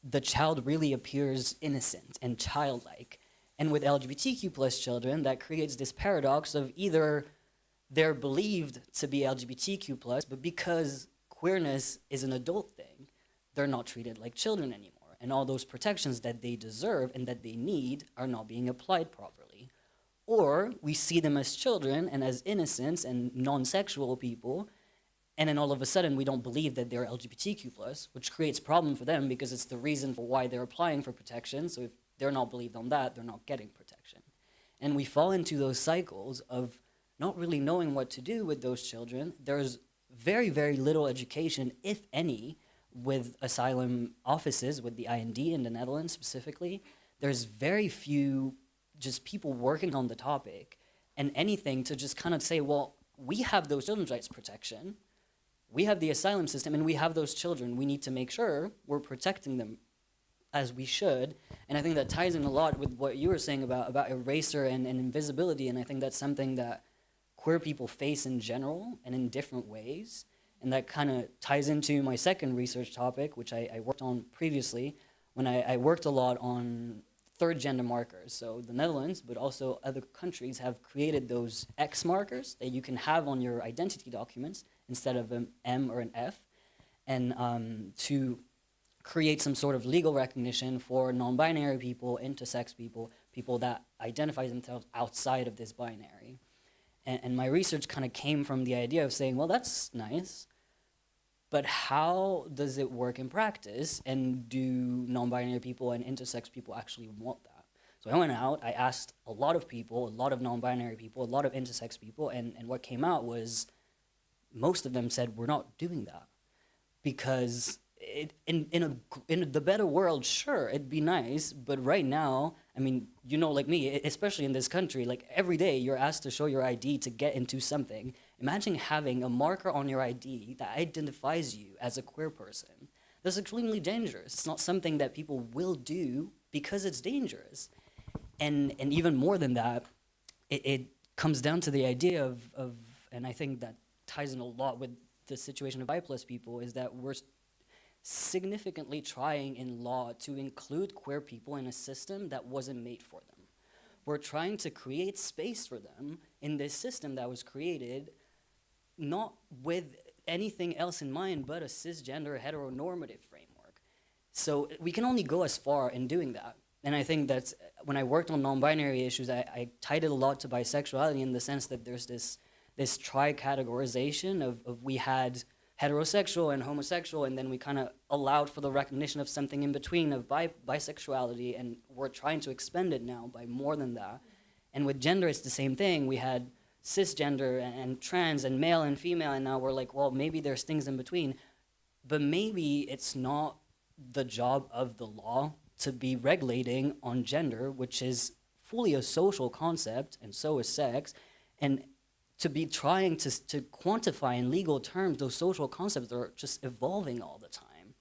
the child really appears innocent and childlike. And with LGBTQ plus children, that creates this paradox of either they're believed to be LGBTQ plus, but because queerness is an adult thing, they're not treated like children anymore. And all those protections that they deserve and that they need are not being applied properly. Or we see them as children and as innocents and non-sexual people, and then all of a sudden we don't believe that they're LGBTQ plus, which creates problem for them because it's the reason for why they're applying for protection. So if they're not believed on that, they're not getting protection. And we fall into those cycles of not really knowing what to do with those children. There's very, very little education, if any, with asylum offices, with the IND in the Netherlands specifically. There's very few just people working on the topic and anything to just kind of say, well, we have those children's rights protection, we have the asylum system, and we have those children. We need to make sure we're protecting them as we should. And I think that ties in a lot with what you were saying about erasure and invisibility, and I think that's something that queer people face in general and in different ways. And that kind of ties into my second research topic, which I worked on previously, when I worked a lot on third gender markers. So the Netherlands, but also other countries, have created those X markers that you can have on your identity documents instead of an M or an F, and to create some sort of legal recognition for non-binary people, intersex people, people that identify themselves outside of this binary. And my research kind of came from the idea of saying, well, that's nice, but how does it work in practice? And do non-binary people and intersex people actually want that? So I went out, I asked a lot of people, a lot of non-binary people, a lot of intersex people, and what came out was most of them said, we're not doing that. Because in the better world, sure, it'd be nice, but right now, I mean, you know, like me, especially in this country, like every day you're asked to show your ID to get into something. Imagine having a marker on your ID that identifies you as a queer person. That's extremely dangerous. It's not something that people will do because it's dangerous. And even more than that, it comes down to the idea of, and I think that ties in a lot with the situation of bi-plus people, is that we're significantly trying in law to include queer people in a system that wasn't made for them. We're trying to create space for them in this system that was created not with anything else in mind but a cisgender heteronormative framework. So we can only go as far in doing that. And I think that when I worked on non-binary issues, I tied it a lot to bisexuality in the sense that there's this tri-categorization of we had heterosexual and homosexual, and then we kind of allowed for the recognition of something in between of bisexuality, and we're trying to expand it now by more than that. And with gender, it's the same thing. We had cisgender and trans and male and female, and now we're like, well, maybe there's things in between, but maybe it's not the job of the law to be regulating on gender, which is fully a social concept, and so is sex, and to be trying to quantify in legal terms those social concepts that are just evolving all the time.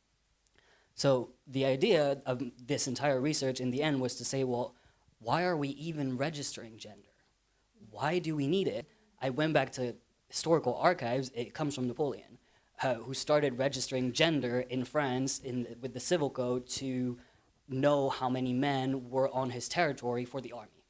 So the idea of this entire research in the end was to say, well, why are we even registering gender? Why do we need it? I went back to historical archives. It comes from Napoleon, who started registering gender in France with the civil code to know how many men were on his territory for the army.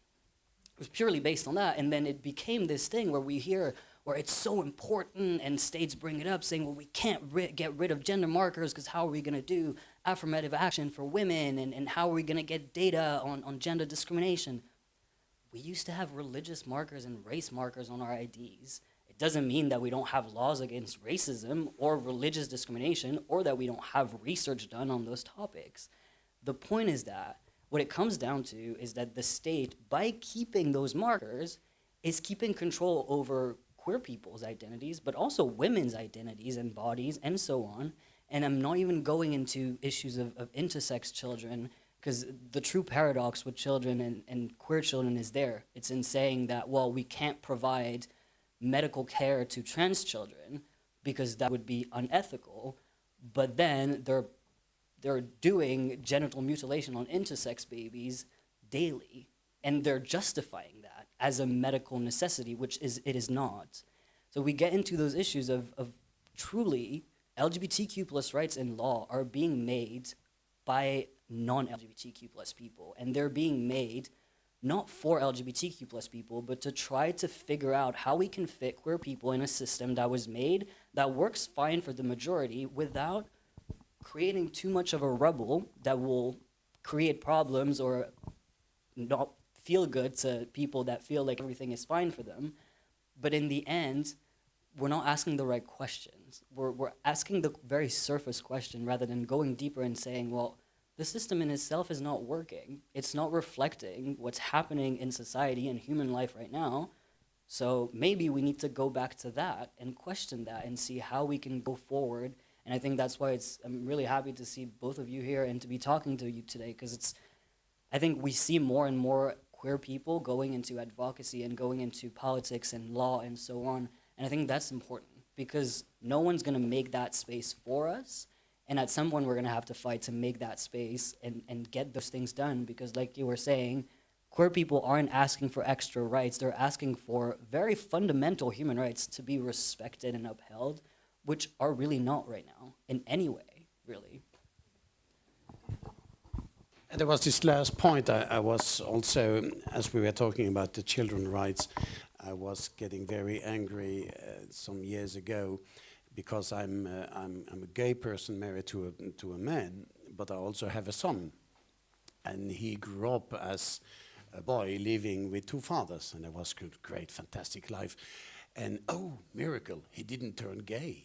It was purely based on that, and then it became this thing where we hear, where it's so important, and states bring it up saying, well, we can't get rid of gender markers because how are we going to do affirmative action for women, and how are we going to get data on gender discrimination? We used to have religious markers and race markers on our IDs. It doesn't mean that we don't have laws against racism or religious discrimination, or that we don't have research done on those topics. The point is that what it comes down to is that the state, by keeping those markers, is keeping control over queer people's identities, but also women's identities and bodies and so on. And I'm not even going into issues of intersex children, because the true paradox with children and queer children is there. It's in saying that, well, we can't provide medical care to trans children because that would be unethical, but then they're doing genital mutilation on intersex babies daily, and they're justifying that as a medical necessity, which it is not. So we get into those issues of truly LGBTQ plus rights in law are being made by non-LGBTQ plus people, and they're being made not for LGBTQ plus people, but to try to figure out how we can fit queer people in a system that was made that works fine for the majority without creating too much of a rubble that will create problems or not feel good to people that feel like everything is fine for them. But in the end, we're not asking the right questions. We're asking the very surface question rather than going deeper and saying, well, the system in itself is not working. It's not reflecting what's happening in society and human life right now. So maybe we need to go back to that and question that and see how we can go forward. And I think that's why I'm really happy to see both of you here and to be talking to you today, because I think we see more and more queer people going into advocacy and going into politics and law and so on. And I think that's important because no one's going to make that space for us. And at some point, we're going to have to fight to make that space and get those things done, because like you were saying, queer people aren't asking for extra rights. They're asking for very fundamental human rights to be respected and upheld, which are really not right now in any way, really. And there was this last point. I was also, as we were talking about the children's rights, I was getting very angry some years ago because I'm a gay person married to a man, but I also have a son, and he grew up as a boy living with two fathers, and it was a great, fantastic life. And oh, miracle, he didn't turn gay.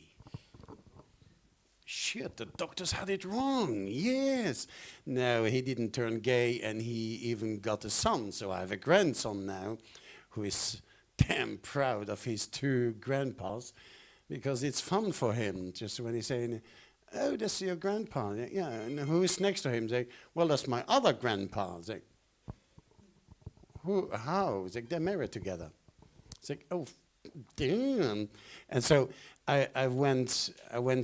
Shit, the doctors had it wrong. Yes. No, he didn't turn gay, and he even got a son. So I have a grandson now who is damn proud of his two grandpas, because it's fun for him. Just when he's saying, Oh, that's your grandpa. Yeah, and who is next to him? Say, well, that's my other grandpa. Say, who? How? Say, they're married together. Say, oh, damn. And so I went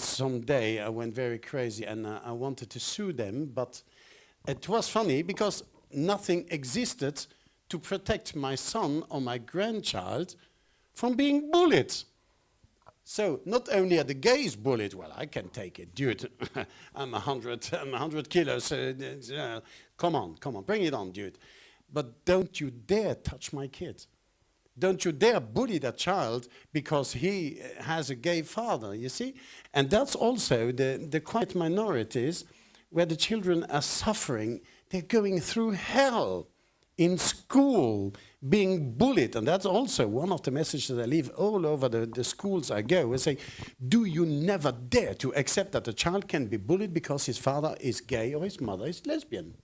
someday. I went very crazy, and I wanted to sue them, but it was funny because nothing existed to protect my son or my grandchild from being bullied. So not only are the gays bullied, well, I can take it, dude. I'm 100 kilos. Come on, bring it on, dude. But don't you dare touch my kid. Don't you dare bully that child because he has a gay father, you see? And that's also the quiet minorities where the children are suffering. They're going through hell in school, being bullied. And that's also one of the messages I leave all over the schools I go. I say, do you never dare to accept that a child can be bullied because his father is gay or his mother is lesbian,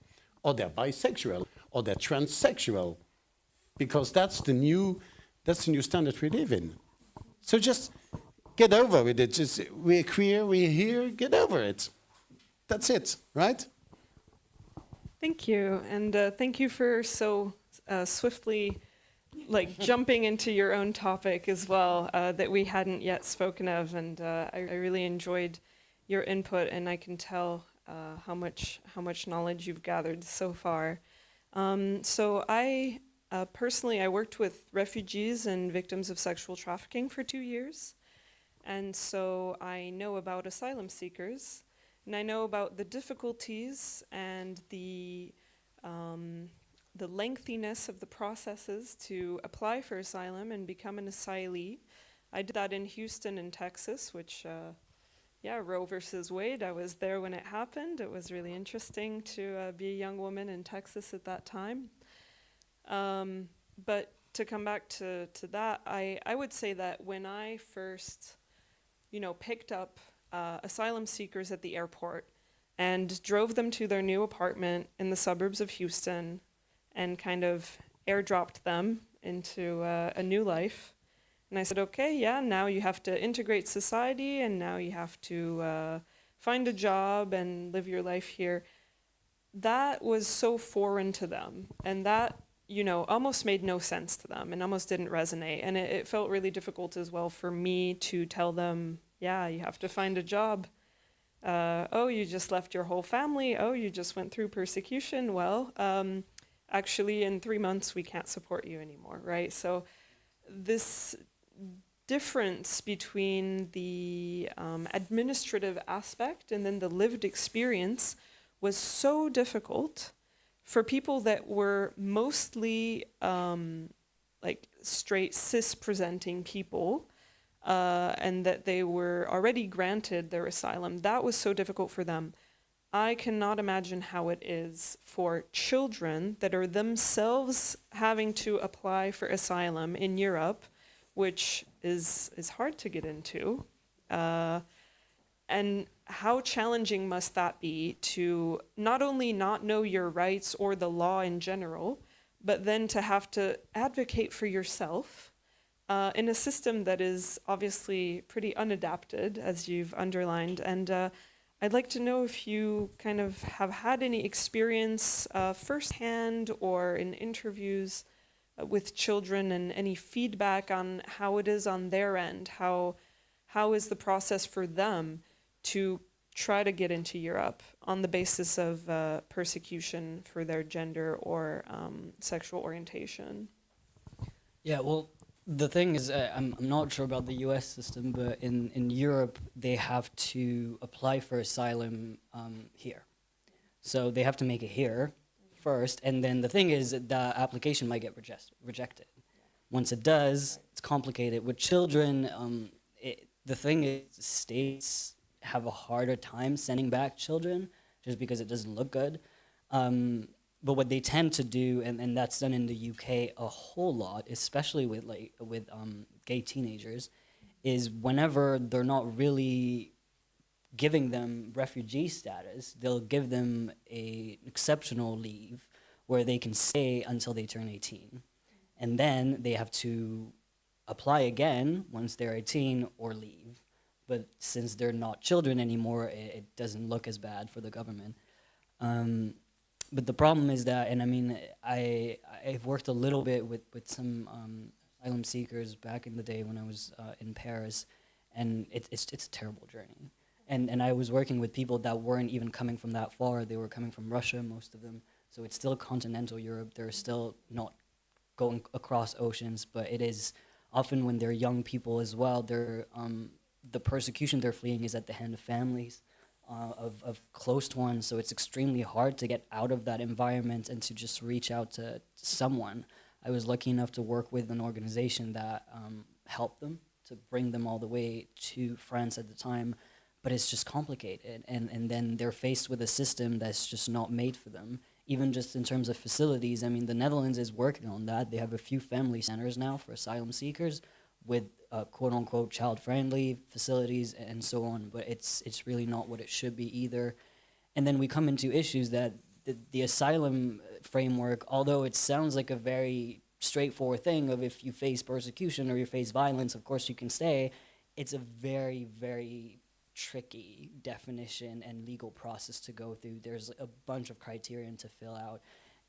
or they're bisexual, or they're transsexual, because that's the new standard we live in. So just get over with it. Just, we're queer, we're here, get over it. That's it, right? Thank you, and thank you for so swiftly jumping into your own topic as well that we hadn't yet spoken of, and I really enjoyed your input, and I can tell how much knowledge you've gathered so far. So I personally, I worked with refugees and victims of sexual trafficking for 2 years, and so I know about asylum seekers. And I know about the difficulties and the lengthiness of the processes to apply for asylum and become an asylee. I did that in Houston in Texas, which, Roe versus Wade, I was there when it happened. It was really interesting to be a young woman in Texas at that time. But to come back to that, I would say that when I first, picked up asylum seekers at the airport and drove them to their new apartment in the suburbs of Houston and kind of airdropped them into a new life. And I said, okay, yeah, now you have to integrate society and now you have to find a job and live your life here. That was so foreign to them, and that, almost made no sense to them and almost didn't resonate. And it felt really difficult as well for me to tell them, yeah, you have to find a job. Oh, you just left your whole family. Oh, you just went through persecution. Well, actually, in 3 months, we can't support you anymore, right? So this difference between the administrative aspect and then the lived experience was so difficult for people that were mostly straight cis-presenting people, and that they were already granted their asylum. That was so difficult for them. I cannot imagine how it is for children that are themselves having to apply for asylum in Europe, which is hard to get into. And how challenging must that be to not only not know your rights or the law in general, but then to have to advocate for yourself in a system that is obviously pretty unadapted, as you've underlined. And I'd like to know if you kind of have had any experience firsthand or in interviews with children and any feedback on how it is on their end. How is the process for them to try to get into Europe on the basis of persecution for their gender or sexual orientation? Yeah, well, the thing is, I'm not sure about the US system, but in Europe, they have to apply for asylum here. So they have to make it here first, and then the thing is that the application might get rejected. Once it does, it's complicated. With children, the thing is, states have a harder time sending back children just because it doesn't look good. But what they tend to do, and that's done in the UK a whole lot, especially with gay teenagers, is whenever they're not really giving them refugee status, they'll give them an exceptional leave where they can stay until they turn 18. And then they have to apply again once they're 18 or leave. but since they're not children anymore, it doesn't look as bad for the government. But the problem is that, and I mean, I've worked a little bit with some asylum seekers back in the day when I was in Paris, and it's a terrible journey. And I was working with people that weren't even coming from that far. They were coming from Russia, most of them. So it's still continental Europe. They're still not going across oceans, but it is often when they're young people as well, they're, the persecution they're fleeing is at the hand of families, of close ones. So it's extremely hard to get out of that environment and to just reach out to someone. I was lucky enough to work with an organization that helped them to bring them all the way to France at the time, but it's just complicated. And then they're faced with a system that's just not made for them. Even just in terms of facilities, I mean, the Netherlands is working on that. They have a few family centers now for asylum seekers with quote-unquote child-friendly facilities and so on, but it's really not what it should be either. And then we come into issues that the asylum framework, although it sounds like a very straightforward thing of if you face persecution or you face violence, of course you can stay, it's a very, very tricky definition and legal process to go through. There's a bunch of criterion to fill out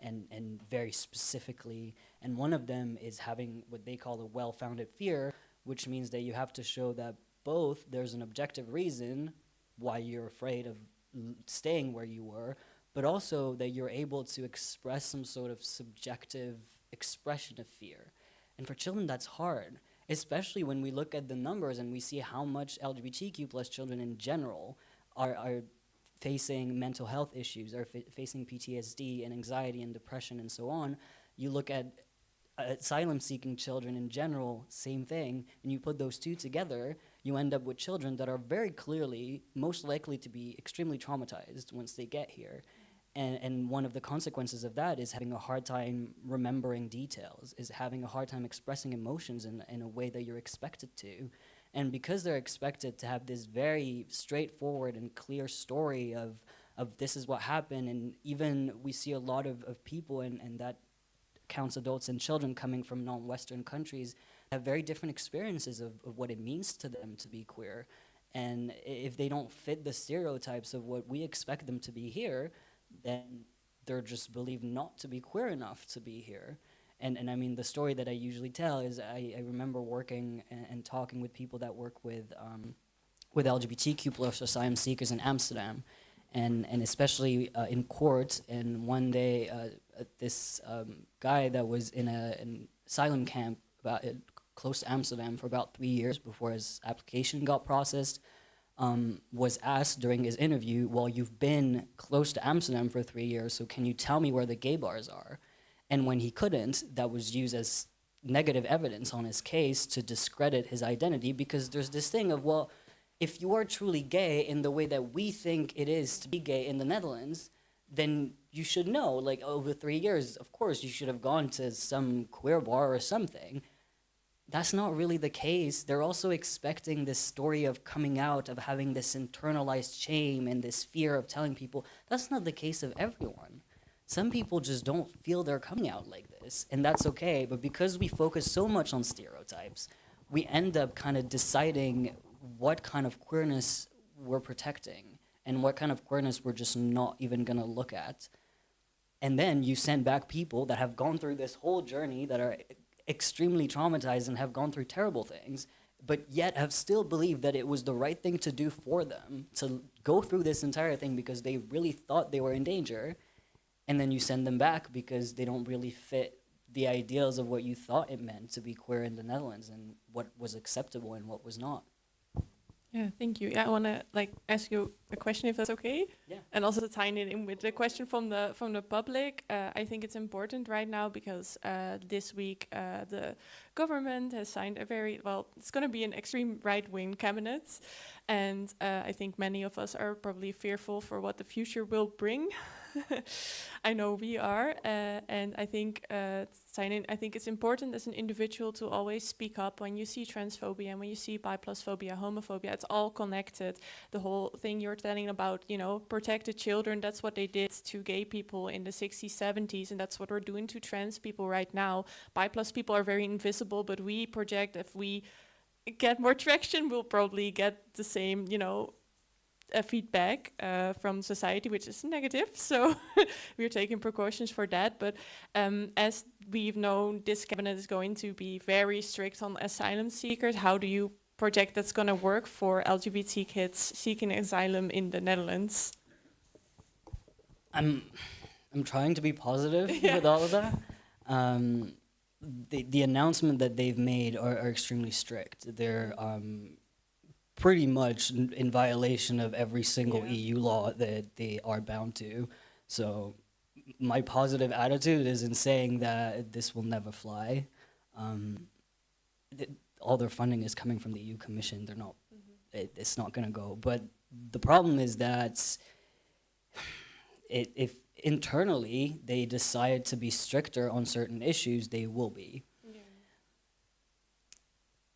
and very specifically, and one of them is having what they call a well-founded fear, which means that you have to show that both there's an objective reason why you're afraid of staying where you were, but also that you're able to express some sort of subjective expression of fear. And for children, that's hard, especially when we look at the numbers and we see how much LGBTQ plus children in general are facing mental health issues, are facing PTSD and anxiety and depression and so on. You look at asylum-seeking children in general, same thing, and you put those two together, you end up with children that are very clearly most likely to be extremely traumatized once they get here. And one of the consequences of that is having a hard time remembering details, is having a hard time expressing emotions in a way that you're expected to. And because they're expected to have this very straightforward and clear story of this is what happened, and even we see a lot of people, and that counts adults and children coming from non-Western countries, have very different experiences of what it means to them to be queer. And if they don't fit the stereotypes of what we expect them to be here, then they're just believed not to be queer enough to be here. And I mean, the story that I usually tell is I remember working and talking with people that work with LGBTQ plus asylum seekers in Amsterdam, and especially in court. And one day, this guy that was in an asylum camp close to Amsterdam for about 3 years before his application got processed, was asked during his interview, well, you've been close to Amsterdam for 3 years, so can you tell me where the gay bars are? And when he couldn't, that was used as negative evidence on his case to discredit his identity, because there's this thing of, well, if you are truly gay in the way that we think it is to be gay in the Netherlands, then you should know, like, over 3 years, of course, you should have gone to some queer bar or something. That's not really the case. They're also expecting this story of coming out, of having this internalized shame and this fear of telling people. That's not the case of everyone. Some people just don't feel they're coming out like this, and that's okay. But because we focus so much on stereotypes, we end up kind of deciding what kind of queerness we're protecting and what kind of queerness we're just not even gonna look at. And then you send back people that have gone through this whole journey, that are extremely traumatized and have gone through terrible things, but yet have still believed that it was the right thing to do for them, to go through this entire thing because they really thought they were in danger. And then you send them back because they don't really fit the ideals of what you thought it meant to be queer in the Netherlands and what was acceptable and what was not. Yeah, thank you. Yeah, I want to ask you a question, if that's okay. Yeah. And also tying it in with the question from the public. I think it's important right now because this week the government has signed a it's going to be an extreme right-wing cabinet, and I think many of us are probably fearful for what the future will bring. I know we are, and I think I think it's important as an individual to always speak up when you see transphobia and when you see bi-plus-phobia, homophobia. It's all connected. The whole thing you're telling about, protect the children, that's what they did to gay people in the 60s, 70s, and that's what we're doing to trans people right now. Bi-plus people are very invisible, but we project if we get more traction, we'll probably get the same, feedback from society, which is negative. So we're taking precautions for that. But as we've known, this cabinet is going to be very strict on asylum seekers. How do you project that's going to work for LGBT kids seeking asylum in the Netherlands? I'm trying to be positive Yeah. with all of that. The announcement that they've made are extremely strict. They're pretty much in violation of every single Yeah. EU law that they are bound to. So my positive attitude is in saying that this will never fly. All their funding is coming from the EU Commission. They're not. It's not going to go. But the problem is that if internally they decide to be stricter on certain issues, they will be.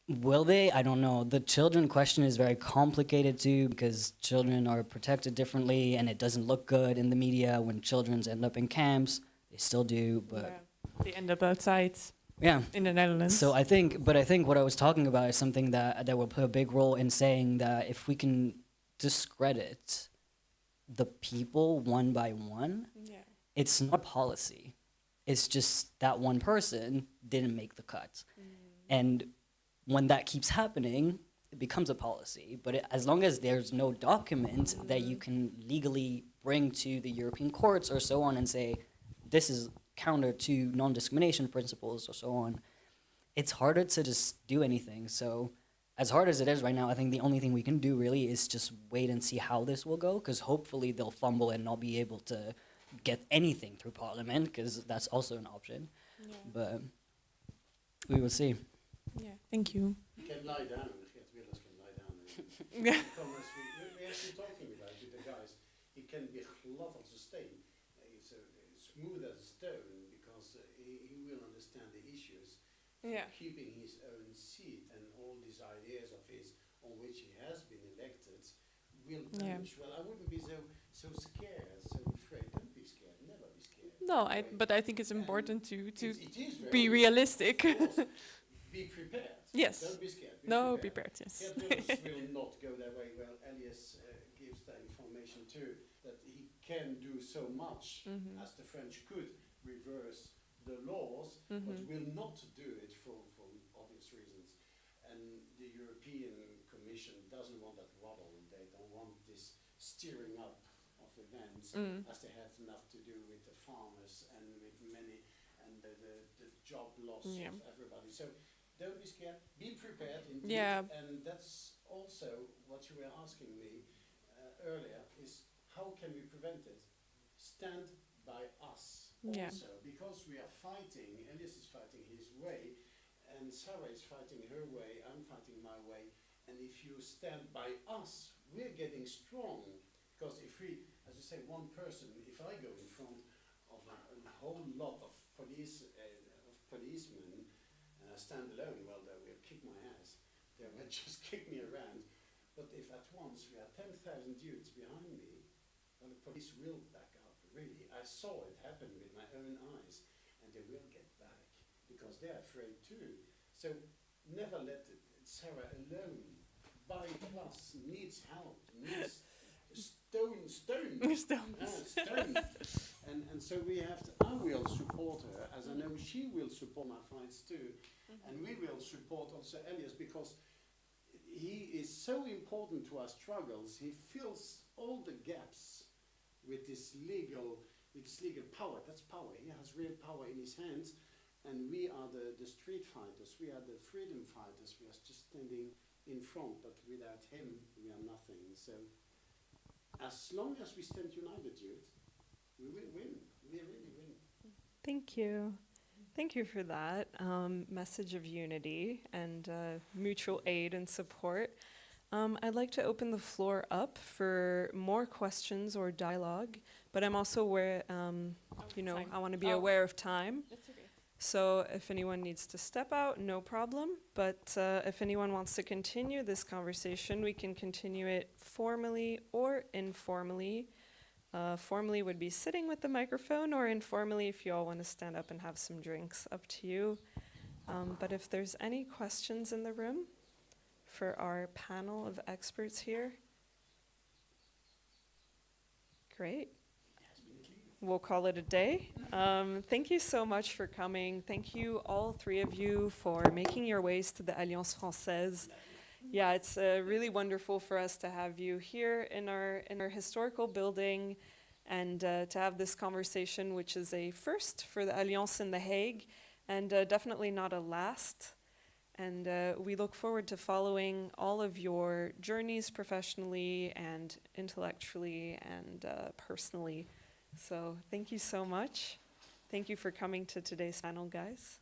Will they? I don't know. The children question is very complicated too, because children are protected differently, and it doesn't look good in the media when children end up in camps. They still do, but They end up outside yeah. in the Netherlands. So I think what I was talking about is something that will play a big role in saying that if we can discredit the people one by one, it's not policy. It's just that one person didn't make the cut. And when that keeps happening, it becomes a policy. But as long as there's no document that you can legally bring to the European courts or so on and say, this is counter to non-discrimination principles or so on, it's harder to just do anything. So as hard as it is right now, I think the only thing we can do really is just wait and see how this will go, because hopefully they'll fumble and not be able to get anything through Parliament, because that's also an option. But we will see. Yeah, thank you. You can lie down, Geert Wilders can lie down. Yeah. Thomas, we have been talking about with the guys, he can be glad als een steen. He's smooth as a stone, because he will understand the issues. Yeah. Keeping his own seat and all these ideas of his on which he has been elected will vanish. Well, I wouldn't be so scared, so afraid. Don't be scared, never be scared. No, but I think it's important to It is very be realistic. Of course. Be prepared. Yes. Don't be scared. No, be prepared, yes. Geert Wilders will not go that way. Well, Elias gives the information too, that he can do so much as the French could reverse the laws, but will not do it for obvious reasons. And the European Commission doesn't want that wobble. They don't want this steering up of events, as they have enough to do with the farmers and with many, and the job loss of everybody. So don't be scared, be prepared indeed. Yeah. And that's also what you were asking me earlier, is how can we prevent it? Stand by us also, because we are fighting, Elias is fighting his way, and Sarah is fighting her way, I'm fighting my way. And if you stand by us, we're getting strong. Because if we, as you say, one person, if I go in front of a whole lot of policemen, stand alone, well, they will kick my ass. They will just kick me around. But if at once we have 10,000 youths behind me, well, the police will back up, really. I saw it happen with my own eyes, and they will get back, because they're afraid too. So never let Sarah alone. By plus needs help, needs stone. Stones. Stone. And so we have to, I will support her, as I know she will support my fights too. And we will support also Elias, because he is so important to our struggles. He fills all the gaps with this legal power. That's power. He has real power in his hands. And we are the street fighters. We are the freedom fighters. We are just standing in front, but without him, we are nothing. So as long as we stand united, youth, we will win. We really win. Thank you. Thank you for that message of unity and mutual aid and support. I'd like to open the floor up for more questions or dialogue, but I'm also aware, I want to be aware of time. That's okay. So if anyone needs to step out, no problem. But if anyone wants to continue this conversation, we can continue it formally or informally. Formally would be sitting with the microphone, or informally if you all want to stand up and have some drinks, up to you. But if there's any questions in the room, for our panel of experts here? Great. We'll call it a day. Thank you so much for coming. Thank you, all three of you, for making your ways to the Alliance Française. Yeah, it's really wonderful for us to have you here in our historical building and to have this conversation, which is a first for the Alliance in The Hague, and definitely not a last. And we look forward to following all of your journeys professionally and intellectually and personally. So thank you so much. Thank you for coming to today's panel, guys.